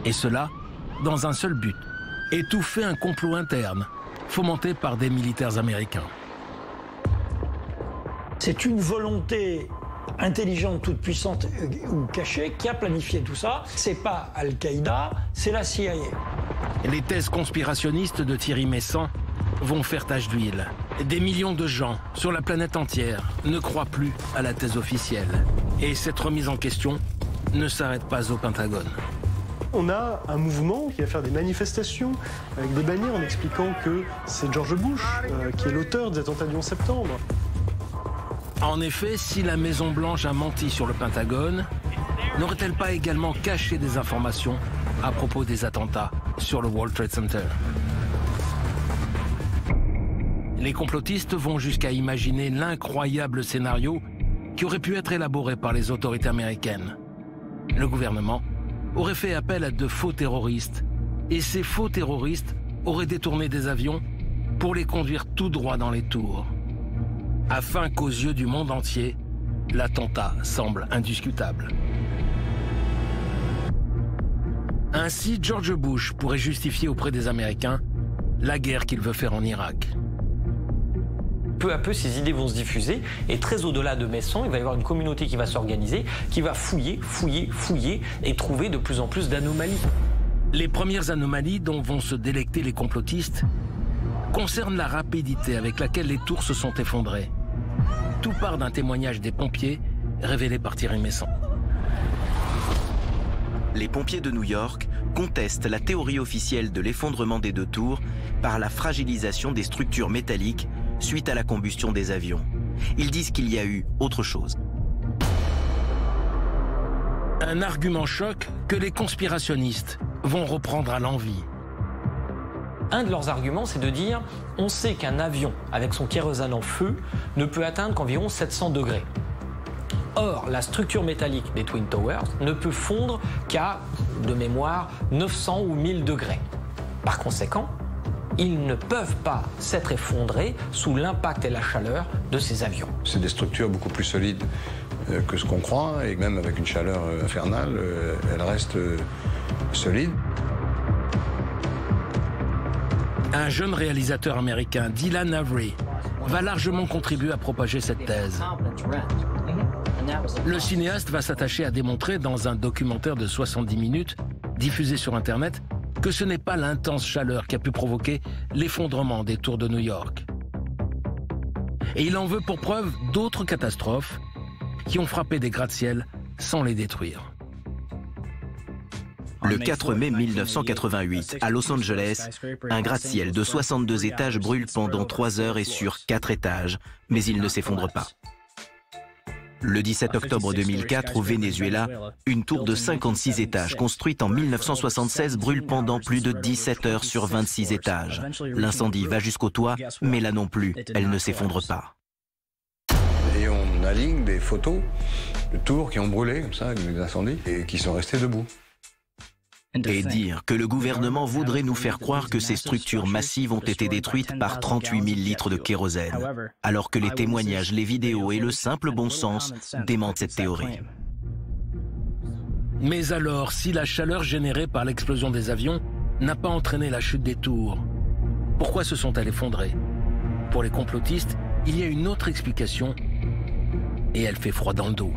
Et cela dans un seul but, étouffer un complot interne fomenté par des militaires américains. C'est une volonté intelligente, toute puissante ou cachée qui a planifié tout ça. C'est pas Al-Qaïda, c'est la CIA. Les thèses conspirationnistes de Thierry Meyssan vont faire tache d'huile. Des millions de gens sur la planète entière ne croient plus à la thèse officielle. Et cette remise en question ne s'arrête pas au Pentagone. On a un mouvement qui va faire des manifestations avec des bannières en expliquant que c'est George Bush qui est l'auteur des attentats du 11 septembre. En effet, si la Maison-Blanche a menti sur le Pentagone, n'aurait-elle pas également caché des informations à propos des attentats sur le World Trade Center? Les complotistes vont jusqu'à imaginer l'incroyable scénario qui aurait pu être élaboré par les autorités américaines. Le gouvernement aurait fait appel à de faux terroristes, et ces faux terroristes auraient détourné des avions pour les conduire tout droit dans les tours, afin qu'aux yeux du monde entier, l'attentat semble indiscutable. Ainsi, George Bush pourrait justifier auprès des Américains la guerre qu'il veut faire en Irak. Peu à peu, ces idées vont se diffuser et très au-delà de Messon, il va y avoir une communauté qui va s'organiser, qui va fouiller et trouver de plus en plus d'anomalies. Les premières anomalies dont vont se délecter les complotistes concernent la rapidité avec laquelle les tours se sont effondrées. Tout part d'un témoignage des pompiers révélé par Thierry Messon. Les pompiers de New York contestent la théorie officielle de l'effondrement des deux tours par la fragilisation des structures métalliques suite à la combustion des avions. Ils disent qu'il y a eu autre chose. Un argument choc que les conspirationnistes vont reprendre à l'envi. Un de leurs arguments, c'est de dire on sait qu'un avion avec son kérosène en feu ne peut atteindre qu'environ 700 degrés. Or, la structure métallique des Twin Towers ne peut fondre qu'à, de mémoire, 900 ou 1000 degrés. Par conséquent, ils ne peuvent pas s'être effondrés sous l'impact et la chaleur de ces avions. C'est des structures beaucoup plus solides que ce qu'on croit, et même avec une chaleur infernale, elles restent solides. Un jeune réalisateur américain, Dylan Avery, va largement contribuer à propager cette thèse. Le cinéaste va s'attacher à démontrer dans un documentaire de 70 minutes, diffusé sur Internet, que ce n'est pas l'intense chaleur qui a pu provoquer l'effondrement des tours de New York. Et il en veut pour preuve d'autres catastrophes qui ont frappé des gratte-ciel sans les détruire. Le 4 mai 1988, à Los Angeles, un gratte-ciel de 62 étages brûle pendant 3 heures et sur 4 étages, mais il ne s'effondre pas. Le 17 octobre 2004, au Venezuela, une tour de 56 étages construite en 1976 brûle pendant plus de 17 heures sur 26 étages. L'incendie va jusqu'au toit, mais là non plus, elle ne s'effondre pas. Et on aligne des photos de tours qui ont brûlé, comme ça, avec des incendies, et qui sont restés debout. Et dire que le gouvernement voudrait nous faire croire que ces structures massives ont été détruites par 38 000 litres de kérosène, alors que les témoignages, les vidéos et le simple bon sens démentent cette théorie. Mais alors, si la chaleur générée par l'explosion des avions n'a pas entraîné la chute des tours, pourquoi se sont-elles effondrées? Pour les complotistes, il y a une autre explication, et elle fait froid dans le dos.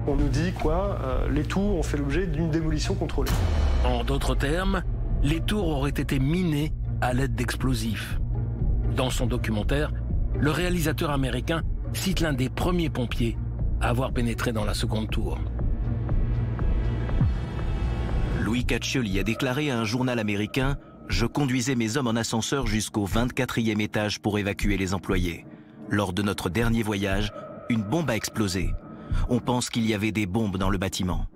On nous dit quoi les tours ont fait l'objet d'une démolition contrôlée. En d'autres termes, les tours auraient été minées à l'aide d'explosifs. Dans son documentaire, le réalisateur américain cite l'un des premiers pompiers à avoir pénétré dans la seconde tour. Louis Caccioli a déclaré à un journal américain « Je conduisais mes hommes en ascenseur jusqu'au 24e étage pour évacuer les employés. Lors de notre dernier voyage, une bombe a explosé. On pense qu'il y avait des bombes dans le bâtiment. »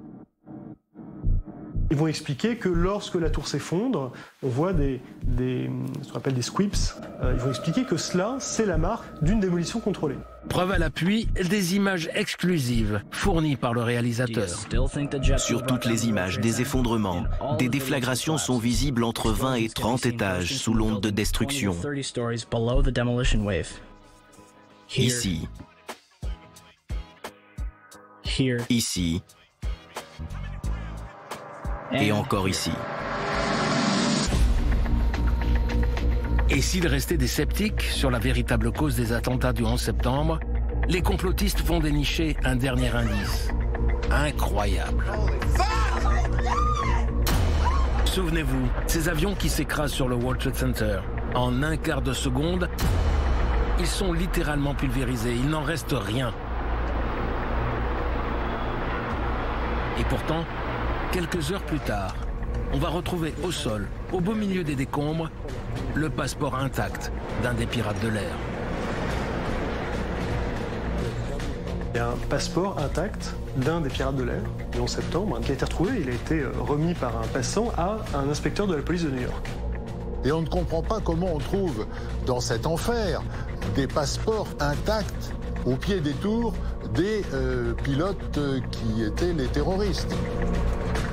Ils vont expliquer que lorsque la tour s'effondre, on voit ce qu'on appelle des squips. Ils vont expliquer que cela, c'est la marque d'une démolition contrôlée. Preuve à l'appui, des images exclusives fournies par le réalisateur. Sur toutes les images des effondrements, des déflagrations sont visibles entre 20 et 30 étages sous l'onde de destruction. Ici. Ici. Et encore ici. Et s'il restait des sceptiques sur la véritable cause des attentats du 11 septembre, les complotistes vont dénicher un dernier indice. Incroyable. Souvenez-vous, ces avions qui s'écrasent sur le World Trade Center, en un quart de seconde, ils sont littéralement pulvérisés, il n'en reste rien. Et pourtant, quelques heures plus tard, on va retrouver au sol, au beau milieu des décombres, le passeport intact d'un des pirates de l'air. Il y a un passeport intact d'un des pirates de l'air, du 11 septembre, qui a été retrouvé. Il a été remis par un passant à un inspecteur de la police de New York. Et on ne comprend pas comment on trouve dans cet enfer des passeports intacts au pied des tours des pilotes qui étaient les terroristes.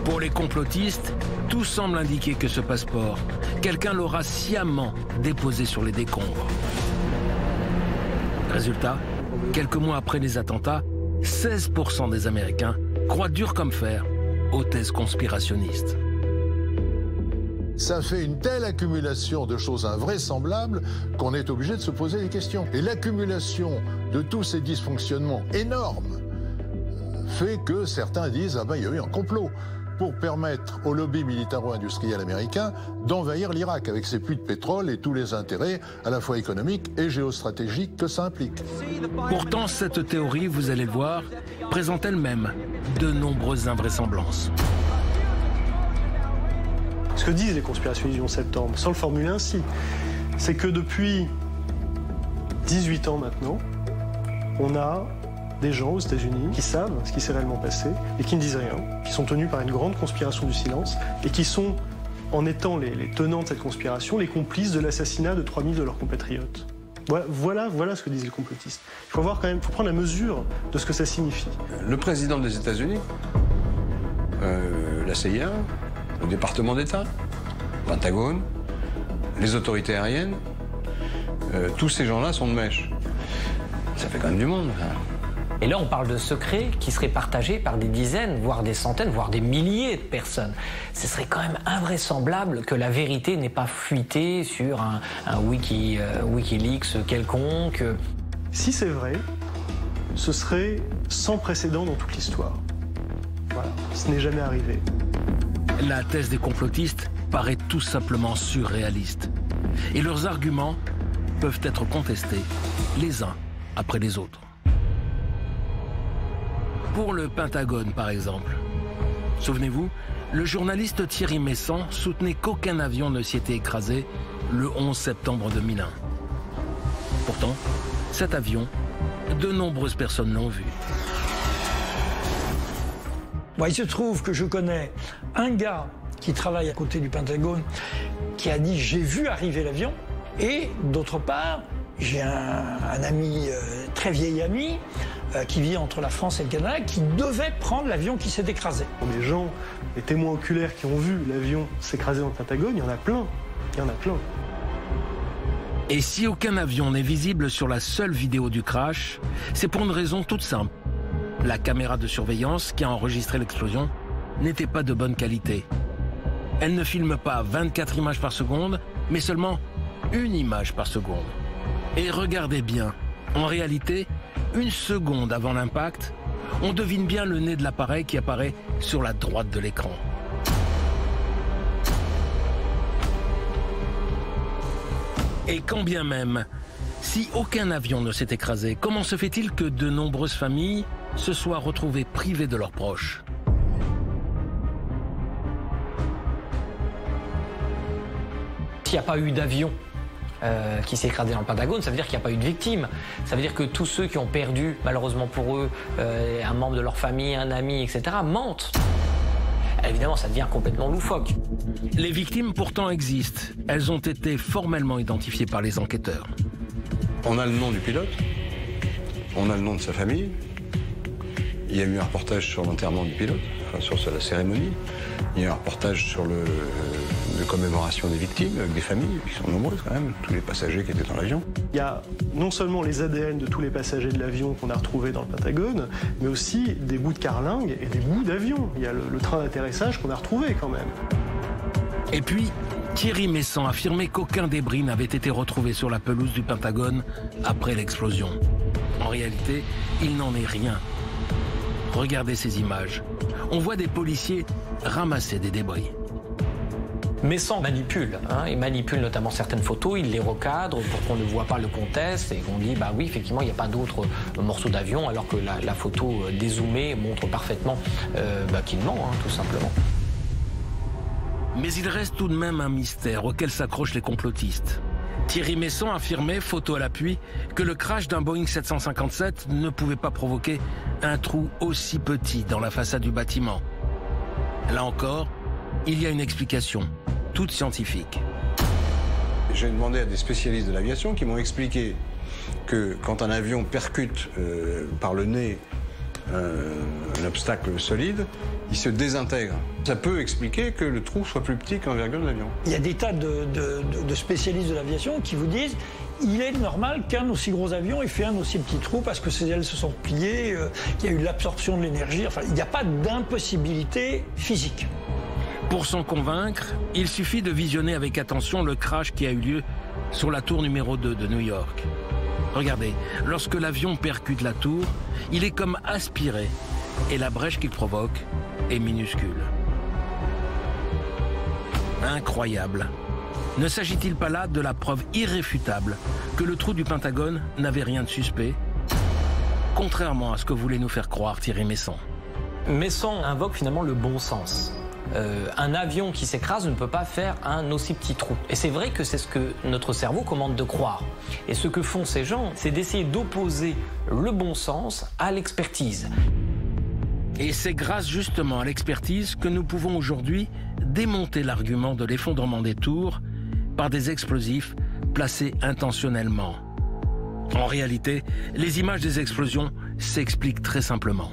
Pour les complotistes, tout semble indiquer que ce passeport, quelqu'un l'aura sciemment déposé sur les décombres. Résultat, quelques mois après les attentats, 16% des Américains croient dur comme fer aux thèses conspirationnistes. Ça fait une telle accumulation de choses invraisemblables qu'on est obligé de se poser des questions. Et l'accumulation de tous ces dysfonctionnements énormes fait que certains disent « Ah ben, il y a eu un complot » pour permettre au lobby militaro-industriel américain d'envahir l'Irak avec ses puits de pétrole et tous les intérêts à la fois économiques et géostratégiques que ça implique. Pourtant, cette théorie, vous allez le voir, présente elle-même de nombreuses invraisemblances. Ce que disent les conspirationnistes du 11 septembre, sans le formuler ainsi, c'est que depuis 18 ans maintenant, on a des gens aux États-Unis qui savent ce qui s'est réellement passé et qui ne disent rien, qui sont tenus par une grande conspiration du silence et qui sont, en étant les tenants de cette conspiration, les complices de l'assassinat de 3000 de leurs compatriotes. Voilà ce que disent les complotistes. Il faut voir quand même, il faut prendre la mesure de ce que ça signifie. Le président des États-Unis, la CIA, le département d'État, le Pentagone, les autorités aériennes, tous ces gens-là sont de mèche. Ça fait quand même du monde. Et là, on parle de secrets qui seraient partagés par des dizaines, voire des centaines, voire des milliers de personnes. Ce serait quand même invraisemblable que la vérité n'ait pas fuité sur un Wikileaks quelconque. Si c'est vrai, ce serait sans précédent dans toute l'histoire. Voilà, ce n'est jamais arrivé. La thèse des complotistes paraît tout simplement surréaliste. Et leurs arguments peuvent être contestés les uns après les autres. Pour le Pentagone, par exemple. Souvenez-vous, le journaliste Thierry Meyssan soutenait qu'aucun avion ne s'y était écrasé le 11 septembre 2001. Pourtant, cet avion, de nombreuses personnes l'ont vu. Bon, il se trouve que je connais un gars qui travaille à côté du Pentagone qui a dit « j'ai vu arriver l'avion ». Et d'autre part, j'ai un ami, très vieil ami, qui vit entre la France et le Canada, qui devait prendre l'avion qui s'est écrasé. Les gens, les témoins oculaires qui ont vu l'avion s'écraser dans le Pentagone, il y en a plein. Il y en a plein. Et si aucun avion n'est visible sur la seule vidéo du crash, c'est pour une raison toute simple. La caméra de surveillance qui a enregistré l'explosion n'était pas de bonne qualité. Elle ne filme pas 24 images par seconde, mais seulement une image par seconde. Et regardez bien, en réalité, une seconde avant l'impact, on devine bien le nez de l'appareil qui apparaît sur la droite de l'écran. Et quand bien même, si aucun avion ne s'est écrasé, comment se fait-il que de nombreuses familles se soient retrouvées privées de leurs proches ? S'il n'y a pas eu d'avion qui s'est écrasé dans le Pentagone, ça veut dire qu'il n'y a pas eu de victimes. Ça veut dire que tous ceux qui ont perdu, malheureusement pour eux, un membre de leur famille, un ami, etc., mentent. Évidemment, ça devient complètement loufoque. Les victimes pourtant existent. Elles ont été formellement identifiées par les enquêteurs. On a le nom du pilote, on a le nom de sa famille. Il y a eu un reportage sur l'enterrement du pilote, enfin sur la cérémonie. Il y a eu un reportage sur le commémoration des victimes, avec des familles, qui sont nombreuses quand même, tous les passagers qui étaient dans l'avion. Il y a non seulement les ADN de tous les passagers de l'avion qu'on a retrouvés dans le Pentagone, mais aussi des bouts de carlingue et des bouts d'avion. Il y a le train d'atterrissage qu'on a retrouvé quand même. Et puis, Thierry Meyssan affirmait qu'aucun débris n'avait été retrouvé sur la pelouse du Pentagone après l'explosion. En réalité, il n'en est rien. Regardez ces images. On voit des policiers ramasser des débris. Meyssan manipule, il manipule notamment certaines photos, il les recadre pour qu'on ne voit pas le contexte et qu'on dit bah oui effectivement il n'y a pas d'autres morceaux d'avion alors que la photo dézoomée montre parfaitement qu'il ment tout simplement. Mais il reste tout de même un mystère auquel s'accrochent les complotistes. Thierry Meyssan affirmait, photo à l'appui, que le crash d'un Boeing 757 ne pouvait pas provoquer un trou aussi petit dans la façade du bâtiment. Là encore, il y a une explication, toute scientifique. J'ai demandé à des spécialistes de l'aviation qui m'ont expliqué que quand un avion percute par le nez un obstacle solide, il se désintègre. Ça peut expliquer que le trou soit plus petit que l'envergure de l'avion. Il y a des tas de spécialistes de l'aviation qui vous disent il est normal qu'un aussi gros avion ait fait un aussi petit trou parce que ses ailes se sont pliées, il y a eu de l'absorption de l'énergie. Enfin, il n'y a pas d'impossibilité physique. Pour s'en convaincre, il suffit de visionner avec attention le crash qui a eu lieu sur la tour numéro 2 de New York. Regardez, lorsque l'avion percute la tour, il est comme aspiré et la brèche qu'il provoque est minuscule. Incroyable. Ne s'agit-il pas là de la preuve irréfutable que le trou du Pentagone n'avait rien de suspect, contrairement à ce que voulait nous faire croire Thierry Meyssan? Meyssan invoque finalement le bon sens. Un avion qui s'écrase ne peut pas faire un aussi petit trou. Et c'est vrai que c'est ce que notre cerveau commande de croire. Et ce que font ces gens, c'est d'essayer d'opposer le bon sens à l'expertise. Et c'est grâce justement à l'expertise que nous pouvons aujourd'hui démonter l'argument de l'effondrement des tours par des explosifs placés intentionnellement. En réalité, les images des explosions s'expliquent très simplement.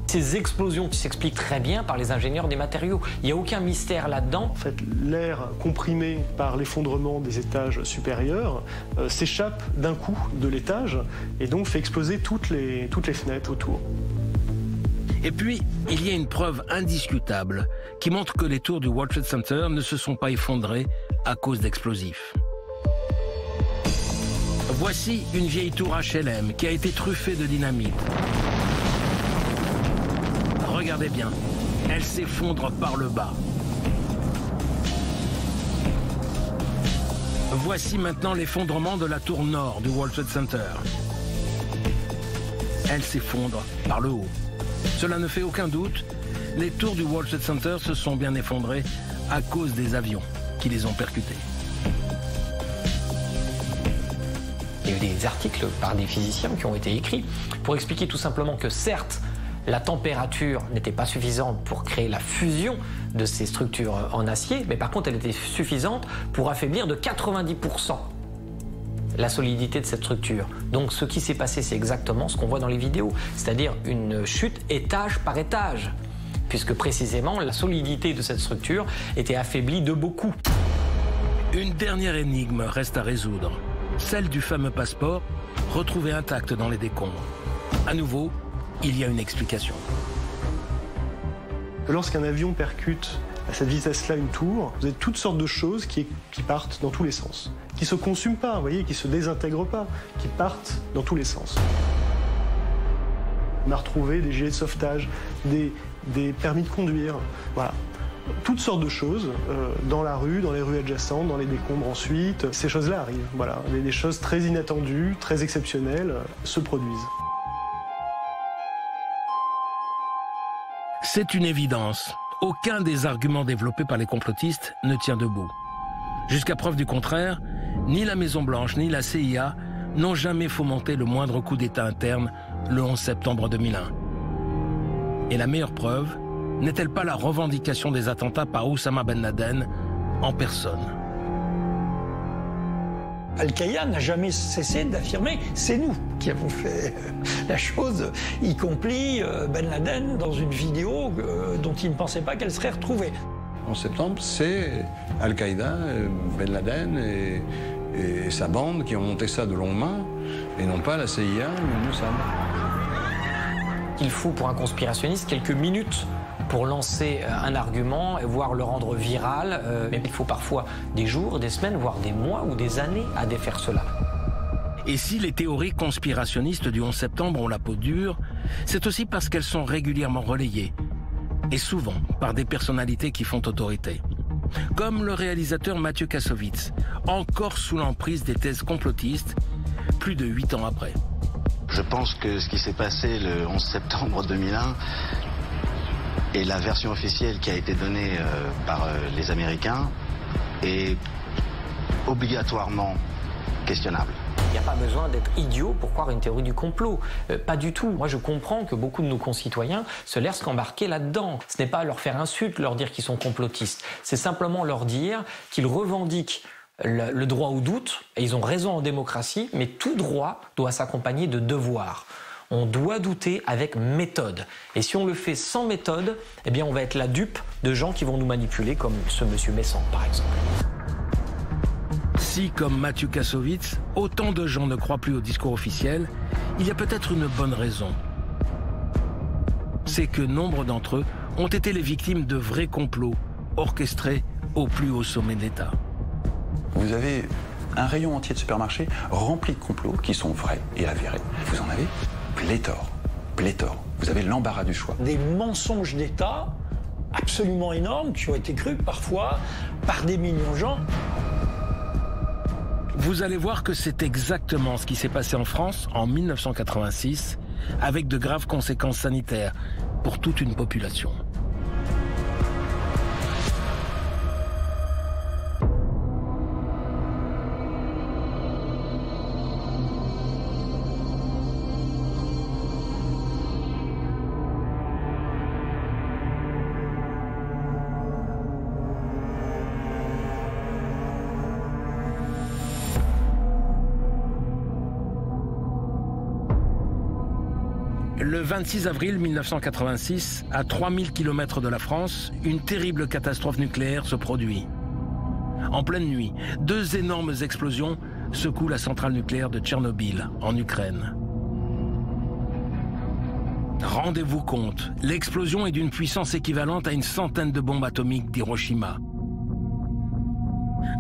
Ces explosions s'expliquent très bien par les ingénieurs des matériaux. Il n'y a aucun mystère là-dedans. En fait, l'air comprimé par l'effondrement des étages supérieurs s'échappe d'un coup de l'étage et donc fait exploser toutes les fenêtres autour. Et puis, il y a une preuve indiscutable qui montre que les tours du World Trade Center ne se sont pas effondrées à cause d'explosifs. Voici une vieille tour HLM qui a été truffée de dynamite. Regardez bien, elle s'effondre par le bas. Voici maintenant l'effondrement de la tour nord du World Trade Center. Elle s'effondre par le haut. Cela ne fait aucun doute, les tours du World Trade Center se sont bien effondrées à cause des avions qui les ont percutées. Il y a eu des articles par des physiciens qui ont été écrits pour expliquer tout simplement que certes, la température n'était pas suffisante pour créer la fusion de ces structures en acier, mais par contre elle était suffisante pour affaiblir de 90% la solidité de cette structure. Donc ce qui s'est passé, c'est exactement ce qu'on voit dans les vidéos, c'est-à-dire une chute étage par étage, puisque précisément la solidité de cette structure était affaiblie de beaucoup. Une dernière énigme reste à résoudre, celle du fameux passeport retrouvé intact dans les décombres. À nouveau, il y a une explication. Lorsqu'un avion percute à cette vitesse-là une tour, vous avez toutes sortes de choses qui partent dans tous les sens, qui ne se consument pas, vous voyez, qui ne se désintègrent pas, qui partent dans tous les sens. On a retrouvé des gilets de sauvetage, des permis de conduire, voilà. Toutes sortes de choses dans la rue, dans les rues adjacentes, dans les décombres ensuite. Ces choses-là arrivent, voilà. Des choses très inattendues, très exceptionnelles se produisent. C'est une évidence. Aucun des arguments développés par les complotistes ne tient debout. Jusqu'à preuve du contraire, ni la Maison-Blanche ni la CIA n'ont jamais fomenté le moindre coup d'État interne le 11 septembre 2001. Et la meilleure preuve, n'est-elle pas la revendication des attentats par Oussama Ben Laden en personne? Al-Qaïda n'a jamais cessé d'affirmer « c'est nous qui avons fait la chose », y compris Ben Laden dans une vidéo dont il ne pensait pas qu'elle serait retrouvée. En septembre, c'est Al-Qaïda, Ben Laden et sa bande qui ont monté ça de longue main, et non pas la CIA ni le Mossad. Il faut pour un conspirationniste quelques minutes pour lancer un argument et voire le rendre viral, mais il faut parfois des jours, des semaines, voire des mois ou des années à défaire cela. Et si les théories conspirationnistes du 11 septembre ont la peau dure, c'est aussi parce qu'elles sont régulièrement relayées, et souvent par des personnalités qui font autorité. Comme le réalisateur Mathieu Kassovitz, encore sous l'emprise des thèses complotistes, plus de 8 ans après. Je pense que ce qui s'est passé le 11 septembre 2001 et la version officielle qui a été donnée par les Américains est obligatoirement questionnable. Il n'y a pas besoin d'être idiot pour croire une théorie du complot. Pas du tout. Moi, je comprends que beaucoup de nos concitoyens se laissent embarquer là-dedans. Ce n'est pas leur faire insulte, leur dire qu'ils sont complotistes. C'est simplement leur dire qu'ils revendiquent le droit au doute, et ils ont raison en démocratie, mais tout droit doit s'accompagner de devoirs. On doit douter avec méthode. Et si on le fait sans méthode, eh bien on va être la dupe de gens qui vont nous manipuler, comme ce monsieur Messant, par exemple. Si, comme Mathieu Kassovitz, autant de gens ne croient plus au discours officiel, il y a peut-être une bonne raison. C'est que nombre d'entre eux ont été les victimes de vrais complots orchestrés au plus haut sommet de l'État. Vous avez un rayon entier de supermarchés rempli de complots qui sont vrais et avérés. Vous en avez pléthore, pléthore. Vous avez l'embarras du choix. Des mensonges d'État absolument énormes qui ont été crus parfois par des millions de gens. Vous allez voir que c'est exactement ce qui s'est passé en France en 1986, avec de graves conséquences sanitaires pour toute une population. Le 26 avril 1986, à 3000 km de la France, une terrible catastrophe nucléaire se produit. En pleine nuit, 2 énormes explosions secouent la centrale nucléaire de Tchernobyl, en Ukraine. Rendez-vous compte, l'explosion est d'une puissance équivalente à une centaine de bombes atomiques d'Hiroshima.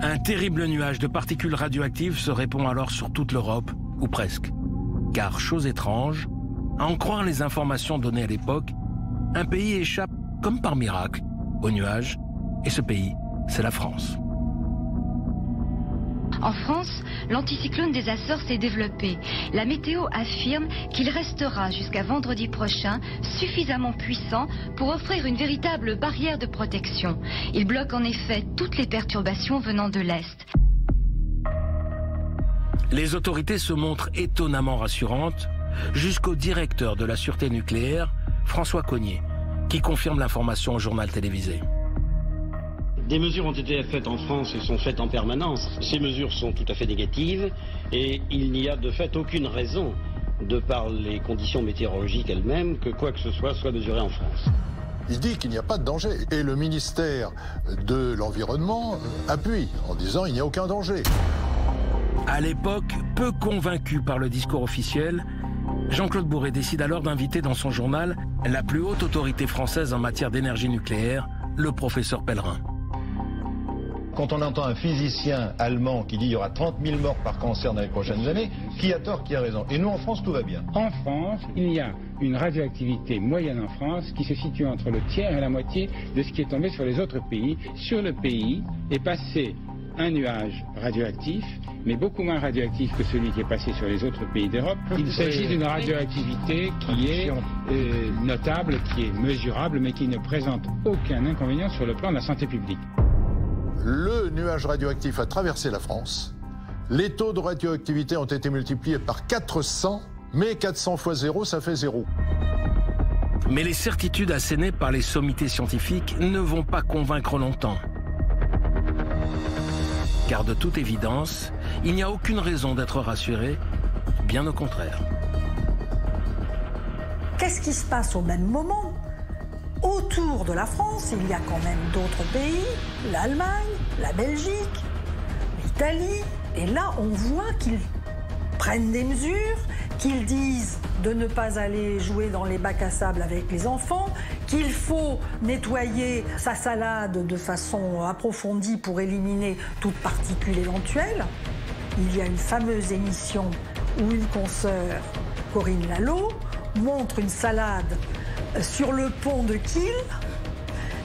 Un terrible nuage de particules radioactives se répand alors sur toute l'Europe, ou presque. Car, chose étrange, à en croire les informations données à l'époque, un pays échappe, comme par miracle, au nuage, et ce pays, c'est la France. En France, l'anticyclone des Açores s'est développé. La météo affirme qu'il restera jusqu'à vendredi prochain suffisamment puissant pour offrir une véritable barrière de protection. Il bloque en effet toutes les perturbations venant de l'Est. Les autorités se montrent étonnamment rassurantes, jusqu'au directeur de la sûreté nucléaire, François Cognier, qui confirme l'information au journal télévisé. Des mesures ont été faites en France et sont faites en permanence. Ces mesures sont tout à fait négatives et il n'y a de fait aucune raison, de par les conditions météorologiques elles-mêmes, que quoi que ce soit mesuré en France. Il dit qu'il n'y a pas de danger. Et le ministère de l'Environnement appuie en disant il n'y a aucun danger. À l'époque, peu convaincu par le discours officiel, Jean-Claude Bourré décide alors d'inviter dans son journal la plus haute autorité française en matière d'énergie nucléaire, le professeur Pellerin. Quand on entend un physicien allemand qui dit qu'il y aura 30 000 morts par cancer dans les prochaines années, qui a tort, qui a raison? Et nous, en France, tout va bien. En France, il y a une radioactivité moyenne en France qui se situe entre le tiers et la moitié de ce qui est tombé sur les autres pays. Sur le pays est passé un nuage radioactif, mais beaucoup moins radioactif que celui qui est passé sur les autres pays d'Europe. Il s'agit d'une radioactivité qui est notable, qui est mesurable, mais qui ne présente aucun inconvénient sur le plan de la santé publique. Le nuage radioactif a traversé la France. Les taux de radioactivité ont été multipliés par 400, mais 400 fois 0, ça fait 0. Mais les certitudes assénées par les sommités scientifiques ne vont pas convaincre longtemps. Car de toute évidence, il n'y a aucune raison d'être rassuré, bien au contraire. Qu'est-ce qui se passe au même moment? Autour de la France, il y a quand même d'autres pays, l'Allemagne, la Belgique, l'Italie. Et là, on voit qu'ils prennent des mesures, qu'ils disent de ne pas aller jouer dans les bacs à sable avec les enfants, qu'il faut nettoyer sa salade de façon approfondie pour éliminer toute particule éventuelle. Il y a une fameuse émission où une consoeur, Corinne Lalo, montre une salade sur le pont de Kiel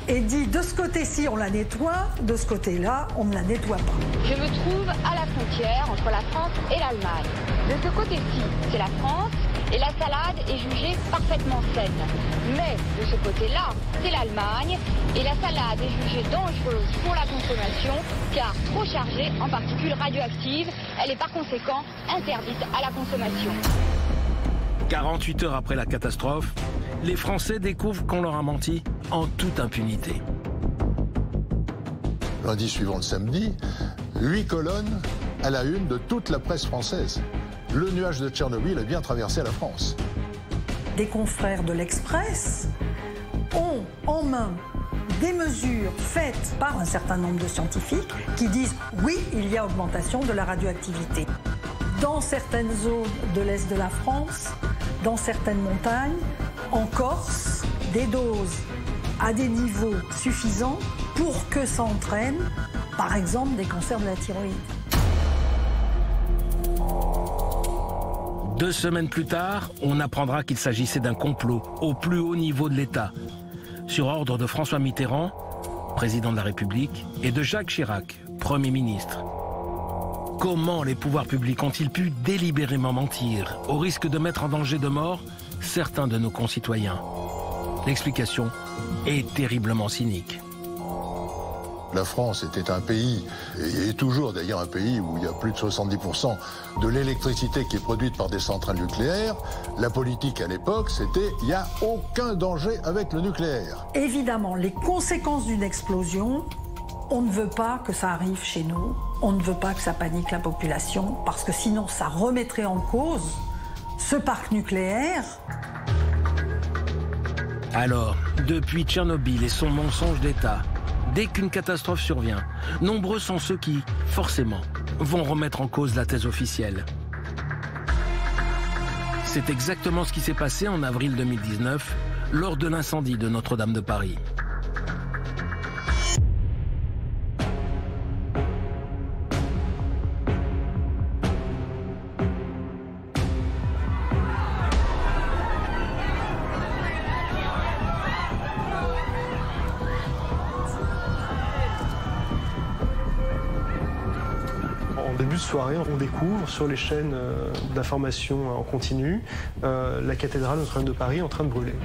et dit de ce côté-ci on la nettoie, de ce côté-là on ne la nettoie pas. Je me trouve à la frontière entre la France et l'Allemagne. De ce côté-ci, c'est la France et la salade est jugée parfaitement saine. Mais de ce côté-là, c'est l'Allemagne et la salade est jugée dangereuse pour la consommation car trop chargée en particules radioactives. Elle est par conséquent interdite à la consommation. 48 heures après la catastrophe, les Français découvrent qu'on leur a menti en toute impunité. Lundi suivant le samedi, 8 colonnes à la une de toute la presse française. Le nuage de Tchernobyl a bien traversé la France. Des confrères de l'Express ont en main des mesures faites par un certain nombre de scientifiques qui disent oui, il y a augmentation de la radioactivité. Dans certaines zones de l'Est de la France, dans certaines montagnes, en Corse, des doses à des niveaux suffisants pour que ça entraîne, par exemple, des cancers de la thyroïde. 2 semaines plus tard, on apprendra qu'il s'agissait d'un complot au plus haut niveau de l'État, sur ordre de François Mitterrand, président de la République, et de Jacques Chirac, Premier ministre. Comment les pouvoirs publics ont-ils pu délibérément mentir, au risque de mettre en danger de mort certains de nos concitoyens? L'explication est terriblement cynique. La France était un pays, et est toujours d'ailleurs un pays où il y a plus de 70% de l'électricité qui est produite par des centrales nucléaires. La politique à l'époque, c'était il n'y a aucun danger avec le nucléaire. Évidemment, les conséquences d'une explosion, on ne veut pas que ça arrive chez nous, on ne veut pas que ça panique la population, parce que sinon ça remettrait en cause ce parc nucléaire. Alors, depuis Tchernobyl et son mensonge d'État, dès qu'une catastrophe survient, nombreux sont ceux qui, forcément, vont remettre en cause la thèse officielle. C'est exactement ce qui s'est passé en avril 2019, lors de l'incendie de Notre-Dame de Paris. Début de soirée, on découvre sur les chaînes d'information en continu la cathédrale Notre-Dame de Paris en train de brûler.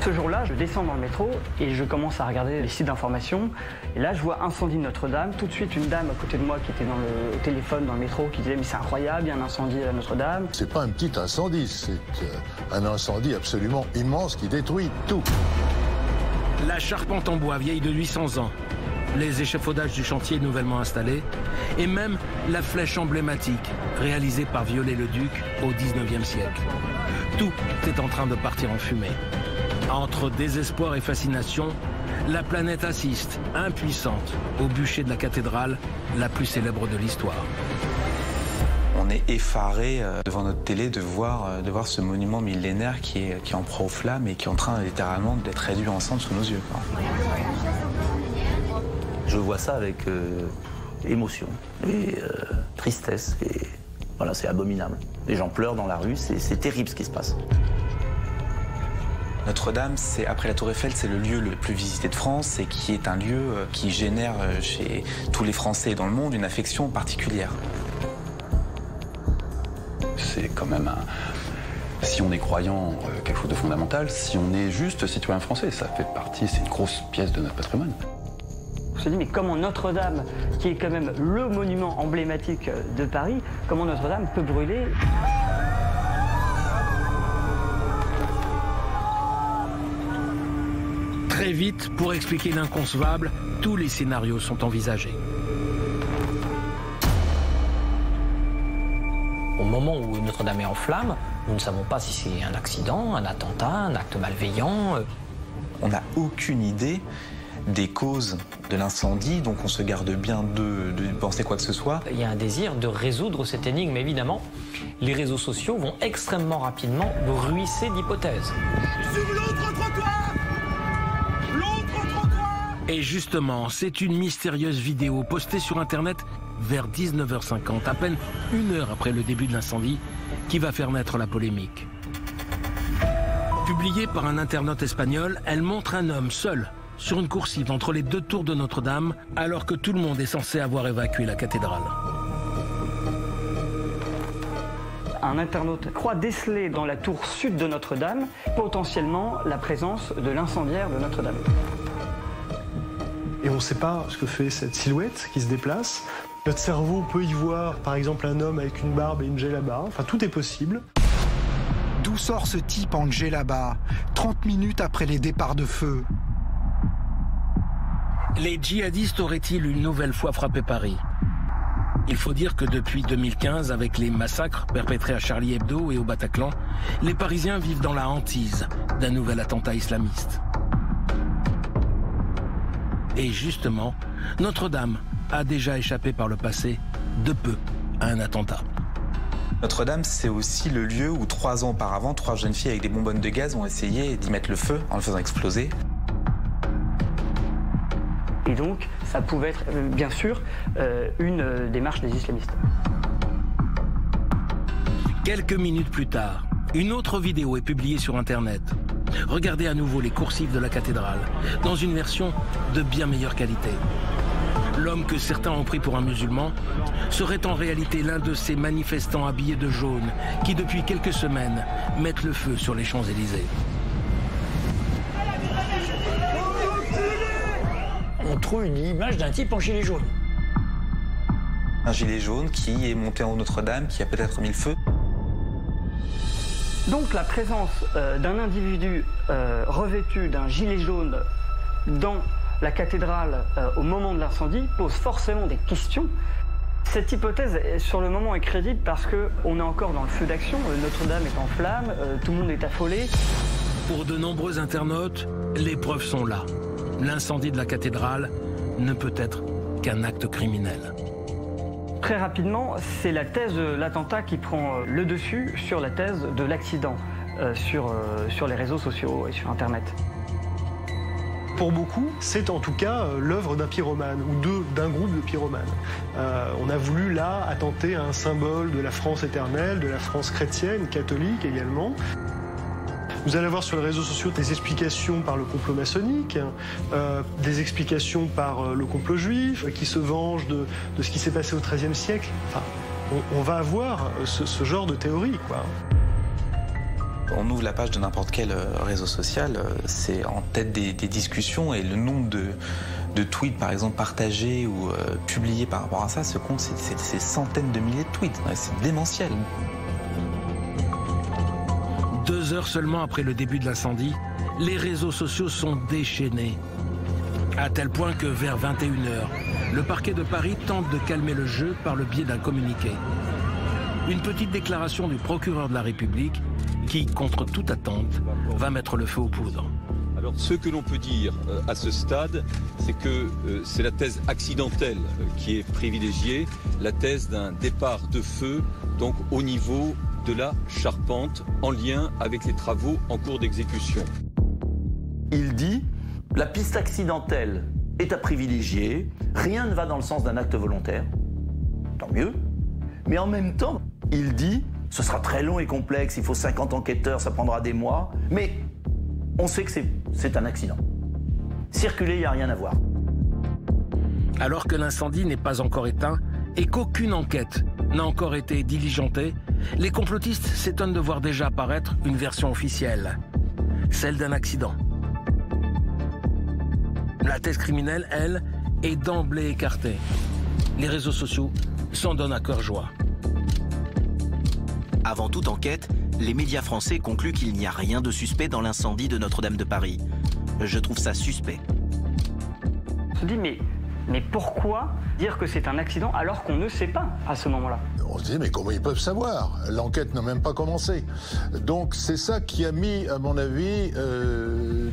Ce jour-là, je descends dans le métro et je commence à regarder les sites d'information. Et là, je vois incendie de Notre-Dame. Tout de suite, une dame à côté de moi qui était dans le téléphone, dans le métro, qui disait « Mais c'est incroyable, il y a un incendie à Notre-Dame. » C'est pas un petit incendie, c'est un incendie absolument immense qui détruit tout. La charpente en bois vieille de 800 ans, les échafaudages du chantier nouvellement installés, et même la flèche emblématique réalisée par Viollet-le-Duc au XIXe siècle. Tout est en train de partir en fumée. Entre désespoir et fascination, la planète assiste, impuissante, au bûcher de la cathédrale la plus célèbre de l'histoire. On est effaré devant notre télé de voir ce monument millénaire qui est en proie aux flammes et qui est en train littéralement d'être réduit en cendres sous nos yeux, quoi. Je vois ça avec émotion et tristesse. Et voilà, c'est abominable. Les gens pleurent dans la rue, c'est terrible ce qui se passe. Notre-Dame, après la Tour Eiffel, c'est le lieu le plus visité de France et qui est un lieu qui génère chez tous les Français dans le monde une affection particulière. C'est quand même si on est croyant, quelque chose de fondamental. Si on est juste citoyen français, ça fait partie, c'est une grosse pièce de notre patrimoine. On se dit, mais comment Notre-Dame, qui est quand même le monument emblématique de Paris, comment Notre-Dame peut brûler? Très vite, pour expliquer l'inconcevable, tous les scénarios sont envisagés. Au moment où Notre-Dame est en flammes, nous ne savons pas si c'est un accident, un attentat, un acte malveillant. On n'a aucune idée des causes de l'incendie, donc on se garde bien de penser quoi que ce soit. Il y a un désir de résoudre cette énigme, évidemment. Les réseaux sociaux vont extrêmement rapidement bruisser d'hypothèses. Sur l'autre trottoir ! L'autre trottoir ! Et justement, c'est une mystérieuse vidéo postée sur Internet vers 19h50, à peine 1 heure après le début de l'incendie, qui va faire naître la polémique. Publiée par un internaute espagnol, elle montre un homme seul sur une coursive entre les 2 tours de Notre-Dame, alors que tout le monde est censé avoir évacué la cathédrale. Un internaute croit déceler dans la tour sud de Notre-Dame potentiellement la présence de l'incendiaire de Notre-Dame. Et on ne sait pas ce que fait cette silhouette qui se déplace. Notre cerveau peut y voir, par exemple, un homme avec une barbe et une djellaba. Enfin, tout est possible. D'où sort ce type en djellaba, 30 minutes après les départs de feu? Les djihadistes auraient-ils une nouvelle fois frappé Paris? Il faut dire que depuis 2015, avec les massacres perpétrés à Charlie Hebdo et au Bataclan, les Parisiens vivent dans la hantise d'un nouvel attentat islamiste. Et justement, Notre-Dame a déjà échappé par le passé de peu à un attentat. Notre-Dame, c'est aussi le lieu où 3 ans auparavant, 3 jeunes filles avec des bonbonnes de gaz ont essayé d'y mettre le feu en le faisant exploser. Et donc, ça pouvait être, bien sûr, une démarche des islamistes. Quelques minutes plus tard, une autre vidéo est publiée sur Internet. Regardez à nouveau les coursives de la cathédrale, dans une version de bien meilleure qualité. L'homme que certains ont pris pour un musulman serait en réalité l'un de ces manifestants habillés de jaune qui, depuis quelques semaines, mettent le feu sur les Champs-Élysées. On trouve une image d'un type en gilet jaune. Un gilet jaune qui est monté en Notre-Dame, qui a peut-être mis le feu. Donc la présence d'un individu revêtu d'un gilet jaune dans la cathédrale au moment de l'incendie pose forcément des questions. Cette hypothèse, sur le moment, est crédible parce qu'on est encore dans le feu d'action. Notre-Dame est en flammes, tout le monde est affolé. Pour de nombreux internautes, les preuves sont là. L'incendie de la cathédrale ne peut être qu'un acte criminel. Très rapidement, c'est la thèse de l'attentat qui prend le dessus sur la thèse de l'accident sur les réseaux sociaux et sur Internet. Pour beaucoup, c'est en tout cas l'œuvre d'un pyromane ou d'un groupe de pyromanes. On a voulu là attenter à un symbole de la France éternelle, de la France chrétienne, catholique également. Vous allez avoir sur les réseaux sociaux des explications par le complot maçonnique, des explications par le complot juif, qui se venge de ce qui s'est passé au XIIIe siècle. Enfin, on va avoir ce genre de théorie, quoi. On ouvre la page de n'importe quel réseau social, c'est en tête des discussions et le nombre de tweets, par exemple, partagés ou publiés par rapport à ça, ce compte, c'est centaines de milliers de tweets. C'est démentiel. 2 heures seulement après le début de l'incendie, les réseaux sociaux sont déchaînés. À tel point que vers 21h, le parquet de Paris tente de calmer le jeu par le biais d'un communiqué. Une petite déclaration du procureur de la République qui, contre toute attente, va mettre le feu aux poudres. Alors ce que l'on peut dire à ce stade, c'est que c'est la thèse accidentelle qui est privilégiée, la thèse d'un départ de feu, donc au niveau de la charpente, en lien avec les travaux en cours d'exécution. Il dit, la piste accidentelle est à privilégier, rien ne va dans le sens d'un acte volontaire, tant mieux, mais en même temps, il dit, ce sera très long et complexe, il faut 50 enquêteurs, ça prendra des mois, mais on sait que c'est un accident. Circuler, il n'y a rien à voir. Alors que l'incendie n'est pas encore éteint et qu'aucune enquête n'a encore été diligentée, les complotistes s'étonnent de voir déjà apparaître une version officielle, celle d'un accident. La thèse criminelle, elle, est d'emblée écartée. Les réseaux sociaux s'en donnent à cœur joie. Avant toute enquête, les médias français concluent qu'il n'y a rien de suspect dans l'incendie de Notre-Dame de Paris. Je trouve ça suspect. On se dit, mais pourquoi dire que c'est un accident alors qu'on ne sait pas à ce moment-là? On se dit, mais comment ils peuvent savoir? L'enquête n'a même pas commencé. Donc c'est ça qui a mis, à mon avis,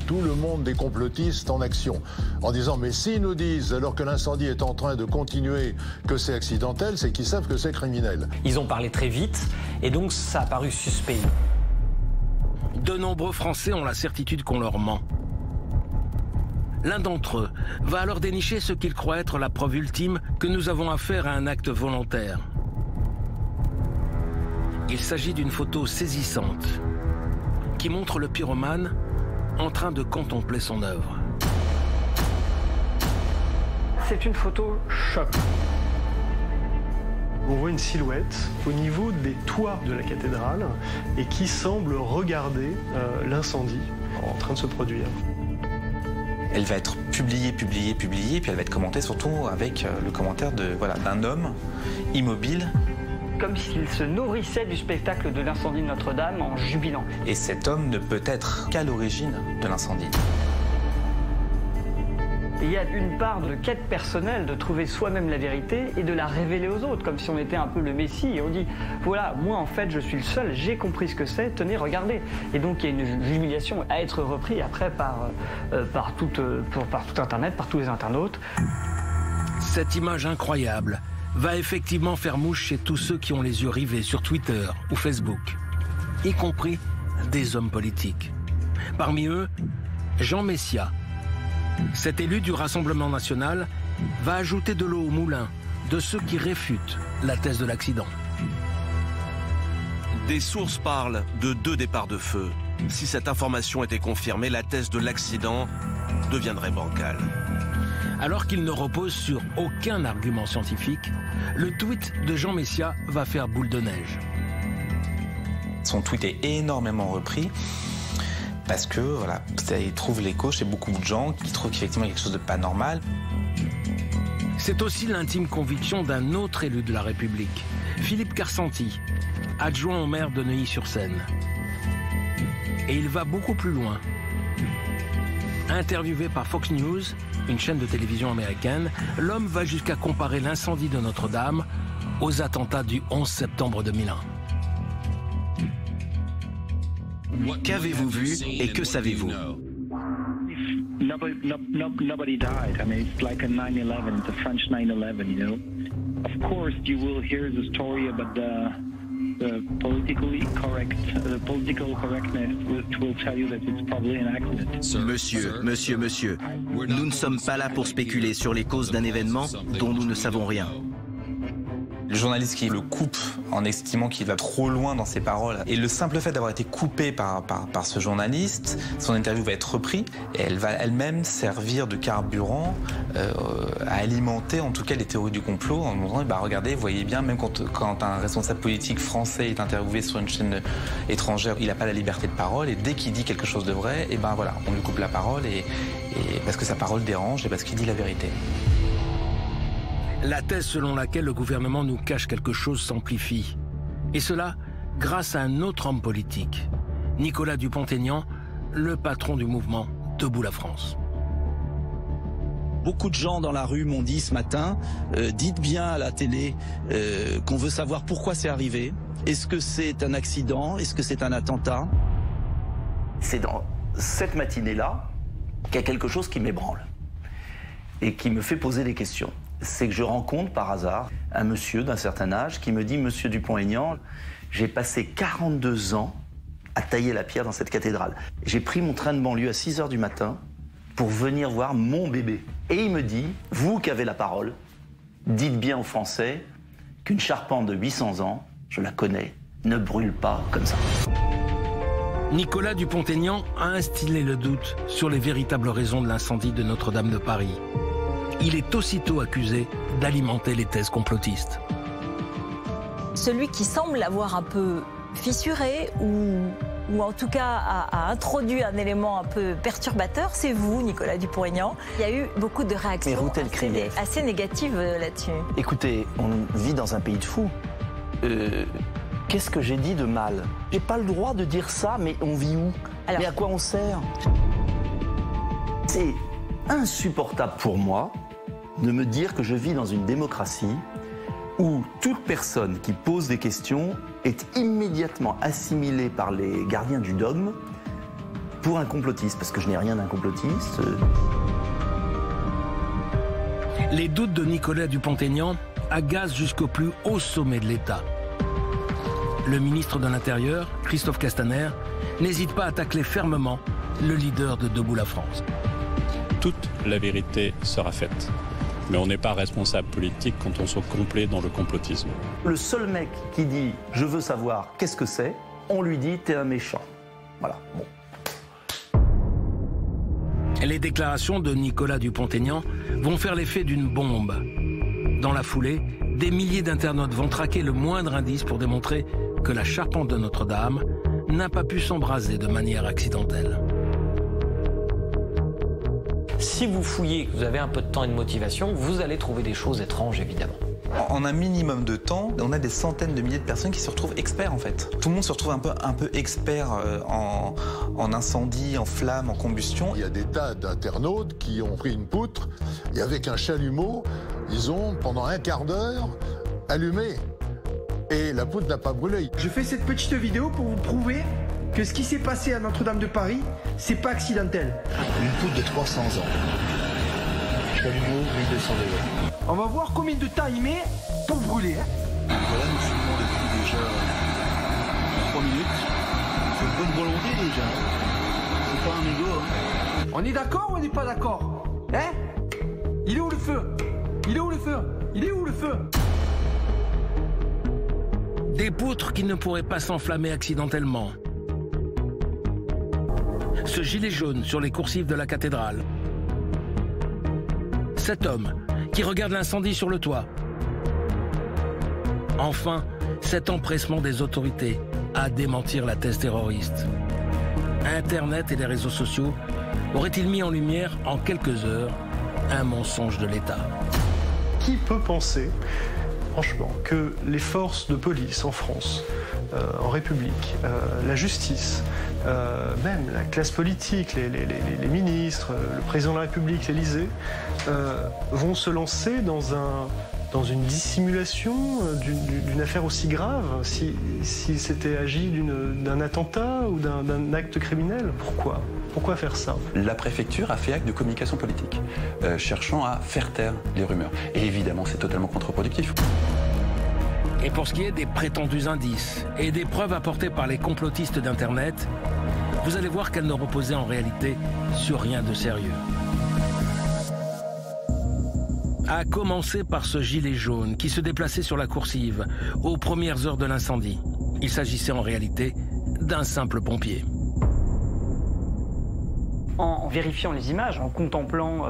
tout le monde des complotistes en action. En disant, mais s'ils nous disent, alors que l'incendie est en train de continuer, que c'est accidentel, c'est qu'ils savent que c'est criminel. Ils ont parlé très vite, et donc ça a paru suspect. De nombreux Français ont la certitude qu'on leur ment. L'un d'entre eux va alors dénicher ce qu'il croit être la preuve ultime que nous avons affaire à un acte volontaire. Il s'agit d'une photo saisissante qui montre le pyromane en train de contempler son œuvre. C'est une photo choc. On voit une silhouette au niveau des toits de la cathédrale et qui semble regarder l'incendie en train de se produire. Elle va être publiée, puis elle va être commentée surtout avec le commentaire d'un homme immobile. Comme s'il se nourrissait du spectacle de l'incendie de Notre-Dame en jubilant. Et cet homme ne peut être qu'à l'origine de l'incendie. Et il y a une part de quête personnelle, de trouver soi-même la vérité et de la révéler aux autres, comme si on était un peu le Messie et on dit voilà, moi en fait je suis le seul, j'ai compris ce que c'est, tenez, regardez. Et donc il y a une humiliation à être repris après par tout Internet, par tous les internautes. Cette image incroyable va effectivement faire mouche chez tous ceux qui ont les yeux rivés sur Twitter ou Facebook, y compris des hommes politiques. Parmi eux, Jean Messia. Cet élu du Rassemblement national va ajouter de l'eau au moulin de ceux qui réfutent la thèse de l'accident. Des sources parlent de 2 départs de feu. Si cette information était confirmée, la thèse de l'accident deviendrait bancale. Alors qu'il ne repose sur aucun argument scientifique, le tweet de Jean Messia va faire boule de neige. Son tweet est énormément repris. Parce que, voilà, il trouve l'écho chez beaucoup de gens qui trouvent qu'effectivement il y a quelque chose de pas normal. C'est aussi l'intime conviction d'un autre élu de la République, Philippe Carsanti, adjoint au maire de Neuilly-sur-Seine. Et il va beaucoup plus loin. Interviewé par Fox News, une chaîne de télévision américaine, l'homme va jusqu'à comparer l'incendie de Notre-Dame aux attentats du 11 septembre 2001. Qu'avez-vous vu et que savez-vous? Nobody died. I mean, it's like a 9/11. It's a French 9/11, you know. Of course, you will hear the story about the politically correct, the political correctness, which will tell you that it's probably an accident. Monsieur, nous ne sommes pas là pour spéculer sur les causes d'un événement dont nous ne savons rien. Le journaliste qui le coupe en estimant qu'il va trop loin dans ses paroles. Et le simple fait d'avoir été coupé par ce journaliste, son interview va être reprise et elle va elle-même servir de carburant à alimenter en tout cas les théories du complot en montrant, bah, regardez, vous voyez bien, même quand un responsable politique français est interviewé sur une chaîne étrangère, il n'a pas la liberté de parole et dès qu'il dit quelque chose de vrai, et ben voilà, on lui coupe la parole et parce que sa parole dérange et parce qu'il dit la vérité. La thèse selon laquelle le gouvernement nous cache quelque chose s'amplifie. Et cela grâce à un autre homme politique, Nicolas Dupont-Aignan, le patron du mouvement Debout la France. Beaucoup de gens dans la rue m'ont dit ce matin, dites bien à la télé qu'on veut savoir pourquoi c'est arrivé. Est-ce que c'est un accident? Est-ce que c'est un attentat? C'est dans cette matinée-là qu'il y a quelque chose qui m'ébranle et qui me fait poser des questions. C'est que je rencontre par hasard un monsieur d'un certain âge qui me dit « Monsieur Dupont-Aignan, j'ai passé 42 ans à tailler la pierre dans cette cathédrale. J'ai pris mon train de banlieue à 6 h du matin pour venir voir mon bébé. » Et il me dit « Vous qui avez la parole, dites bien aux Français qu'une charpente de 800 ans, je la connais, ne brûle pas comme ça. » Nicolas Dupont-Aignan a instillé le doute sur les véritables raisons de l'incendie de Notre-Dame de Paris. Il est aussitôt accusé d'alimenter les thèses complotistes. Celui qui semble avoir un peu fissuré ou en tout cas a introduit un élément un peu perturbateur, c'est vous, Nicolas Dupont-Aignan. Il y a eu beaucoup de réactions assez négatives là-dessus. Écoutez, on vit dans un pays de fous. Qu'est-ce que j'ai dit de mal? J'ai pas le droit de dire ça, mais on vit où? Mais à quoi on sert? C'est insupportable pour moi de me dire que je vis dans une démocratie où toute personne qui pose des questions est immédiatement assimilée par les gardiens du dogme pour un complotiste, parce que je n'ai rien d'un complotiste. Les doutes de Nicolas Dupont-Aignan agacent jusqu'au plus haut sommet de l'État. Le ministre de l'Intérieur, Christophe Castaner, n'hésite pas à tacler fermement le leader de Debout la France. Toute la vérité sera faite. Mais on n'est pas responsable politique quand on se complaît dans le complotisme. Le seul mec qui dit « je veux savoir qu'est-ce que c'est », on lui dit « t'es un méchant ». Voilà. Bon. Les déclarations de Nicolas Dupont-Aignan vont faire l'effet d'une bombe. Dans la foulée, des milliers d'internautes vont traquer le moindre indice pour démontrer que la charpente de Notre-Dame n'a pas pu s'embraser de manière accidentelle. Si vous fouillez, que vous avez un peu de temps et de motivation, vous allez trouver des choses étranges, évidemment. En un minimum de temps, on a des centaines de milliers de personnes qui se retrouvent experts en fait. Tout le monde se retrouve un peu expert en incendie, en flammes, en combustion. Il y a des tas d'internautes qui ont pris une poutre et avec un chalumeau, ils ont pendant un quart d'heure allumé. Et la poutre n'a pas brûlé. Je fais cette petite vidéo pour vous prouver que ce qui s'est passé à Notre-Dame de Paris, c'est pas accidentel. Une poutre de 300 ans. Chalumeau, 1200 degrés. On va voir combien de temps il met pour brûler. Voilà, nous filmons depuis déjà 3 minutes. C'est une bonne volonté déjà. C'est pas un ego. Hein. On est d'accord ou on n'est pas d'accord? Hein? Il est où le feu? Il est où le feu? Il est où le feu? Des poutres qui ne pourraient pas s'enflammer accidentellement. Ce gilet jaune sur les coursives de la cathédrale. Cet homme qui regarde l'incendie sur le toit. Enfin, cet empressement des autorités à démentir la thèse terroriste. Internet et les réseaux sociaux auraient-ils mis en lumière en quelques heures un mensonge de l'État? Qui peut penser, franchement, que les forces de police en France, en République, la justice, même la classe politique, les ministres, le président de la République, l'Élysée, vont se lancer dans une dissimulation d'une affaire aussi grave, si c'était agi d'un attentat ou d'un acte criminel? Pourquoi faire ça? La préfecture a fait acte de communication politique, cherchant à faire taire les rumeurs. Et évidemment, c'est totalement contre-productif. Et pour ce qui est des prétendus indices et des preuves apportées par les complotistes d'Internet, vous allez voir qu'elles ne reposaient en réalité sur rien de sérieux. À commencer par ce gilet jaune qui se déplaçait sur la coursive aux premières heures de l'incendie. Il s'agissait en réalité d'un simple pompier. En vérifiant les images, en contemplant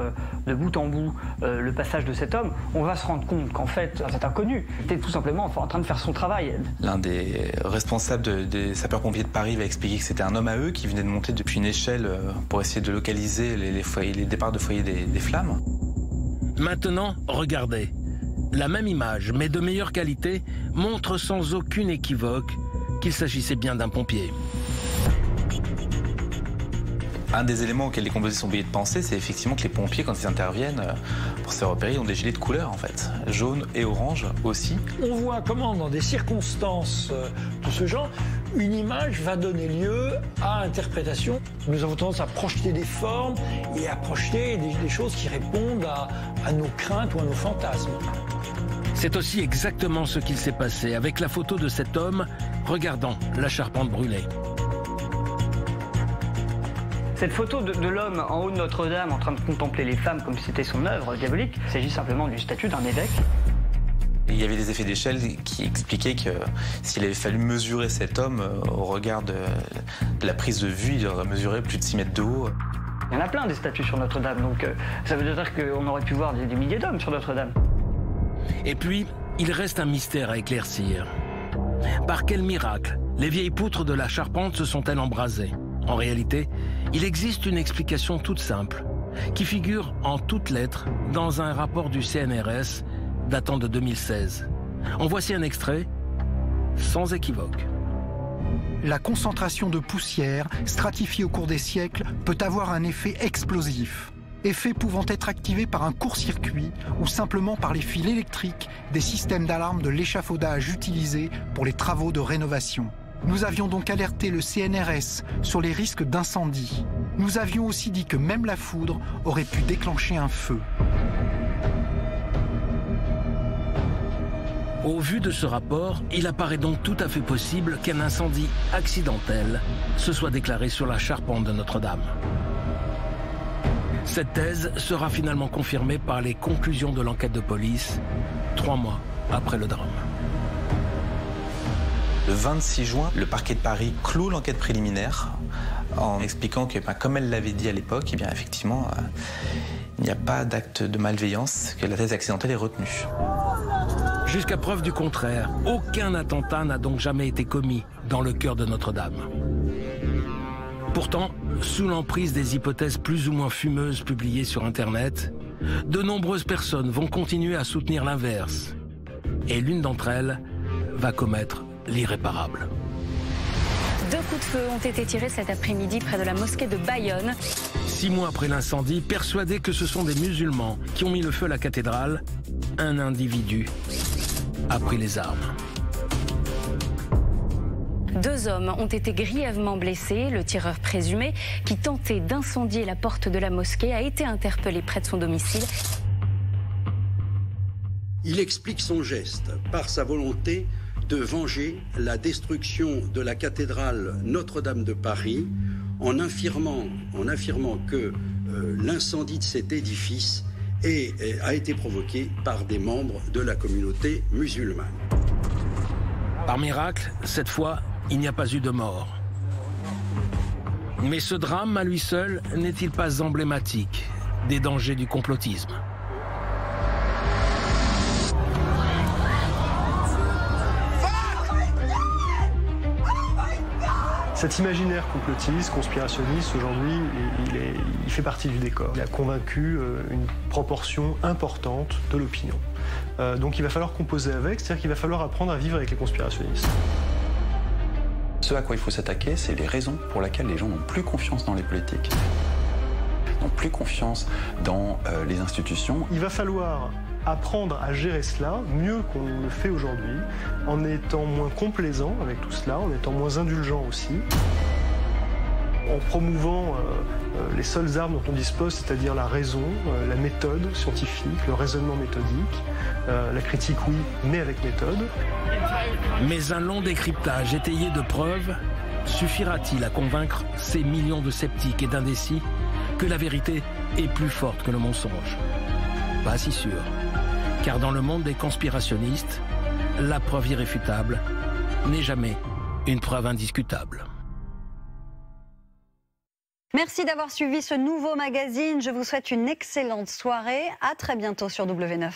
de bout en bout le passage de cet homme, on va se rendre compte qu'en fait, cet inconnu était tout simplement en train de faire son travail. L'un des responsables des sapeurs-pompiers de Paris va expliquer que c'était un homme à eux qui venait de monter depuis une échelle pour essayer de localiser les départs de foyer des flammes. Maintenant, regardez. La même image, mais de meilleure qualité, montre sans aucune équivoque qu'il s'agissait bien d'un pompier. Un des éléments auxquels les complotistes sont obligés de penser, c'est effectivement que les pompiers, quand ils interviennent pour se faire repérer, ils ont des gilets de couleur en fait, jaune et orange aussi. On voit comment, dans des circonstances de ce genre, une image va donner lieu à interprétation. Nous avons tendance à projeter des formes et à projeter des choses qui répondent à nos craintes ou à nos fantasmes. C'est aussi exactement ce qu'il s'est passé avec la photo de cet homme regardant la charpente brûlée. Cette photo de l'homme en haut de Notre-Dame en train de contempler les femmes comme si c'était son œuvre diabolique, il s'agit simplement du statut d'un évêque. Il y avait des effets d'échelle qui expliquaient que s'il avait fallu mesurer cet homme au regard de la prise de vue, il aurait mesuré plus de 6 mètres de haut. Il y en a plein des statues sur Notre-Dame, donc ça veut dire qu'on aurait pu voir des milliers d'hommes sur Notre-Dame. Et puis, il reste un mystère à éclaircir. Par quel miracle les vieilles poutres de la charpente se sont-elles embrasées? En réalité, il existe une explication toute simple, qui figure en toutes lettres dans un rapport du CNRS datant de 2016. En voici un extrait, sans équivoque. La concentration de poussière, stratifiée au cours des siècles, peut avoir un effet explosif. Effet pouvant être activé par un court-circuit ou simplement par les fils électriques des systèmes d'alarme de l'échafaudage utilisés pour les travaux de rénovation. Nous avions donc alerté le CNRS sur les risques d'incendie. Nous avions aussi dit que même la foudre aurait pu déclencher un feu. Au vu de ce rapport, il apparaît donc tout à fait possible qu'un incendie accidentel se soit déclaré sur la charpente de Notre-Dame. Cette thèse sera finalement confirmée par les conclusions de l'enquête de police, 3 mois après le drame. Le 26 juin, le parquet de Paris clôt l'enquête préliminaire en expliquant que, comme elle l'avait dit à l'époque, effectivement, il n'y a pas d'acte de malveillance, que la thèse accidentelle est retenue. Jusqu'à preuve du contraire, aucun attentat n'a donc jamais été commis dans le cœur de Notre-Dame. Pourtant, sous l'emprise des hypothèses plus ou moins fumeuses publiées sur Internet, de nombreuses personnes vont continuer à soutenir l'inverse. Et l'une d'entre elles va commettre l'irréparable. 2 coups de feu ont été tirés cet après-midi près de la mosquée de Bayonne. 6 mois après l'incendie, persuadé que ce sont des musulmans qui ont mis le feu à la cathédrale, un individu a pris les armes. 2 hommes ont été grièvement blessés. Le tireur présumé, qui tentait d'incendier la porte de la mosquée, a été interpellé près de son domicile. Il explique son geste par sa volonté de venger la destruction de la cathédrale Notre-Dame de Paris en affirmant que l'incendie de cet édifice a été provoqué par des membres de la communauté musulmane. Par miracle, cette fois, il n'y a pas eu de mort. Mais ce drame, à lui seul, n'est-il pas emblématique des dangers du complotisme ? Cet imaginaire complotiste, conspirationniste, aujourd'hui, il fait partie du décor. Il a convaincu une proportion importante de l'opinion. Donc il va falloir composer avec, c'est-à-dire qu'il va falloir apprendre à vivre avec les conspirationnistes. Ce à quoi il faut s'attaquer, c'est les raisons pour lesquelles les gens n'ont plus confiance dans les politiques, n'ont plus confiance dans les institutions. Il va falloir apprendre à gérer cela mieux qu'on le fait aujourd'hui, en étant moins complaisant avec tout cela, en étant moins indulgent aussi, en promouvant les seules armes dont on dispose, c'est-à-dire la raison, la méthode scientifique, le raisonnement méthodique, la critique oui, mais avec méthode. Mais un long décryptage étayé de preuves suffira-t-il à convaincre ces millions de sceptiques et d'indécis que la vérité est plus forte que le mensonge? Pas si sûr. Car dans le monde des conspirationnistes, la preuve irréfutable n'est jamais une preuve indiscutable. Merci d'avoir suivi ce nouveau magazine. Je vous souhaite une excellente soirée. À très bientôt sur W9.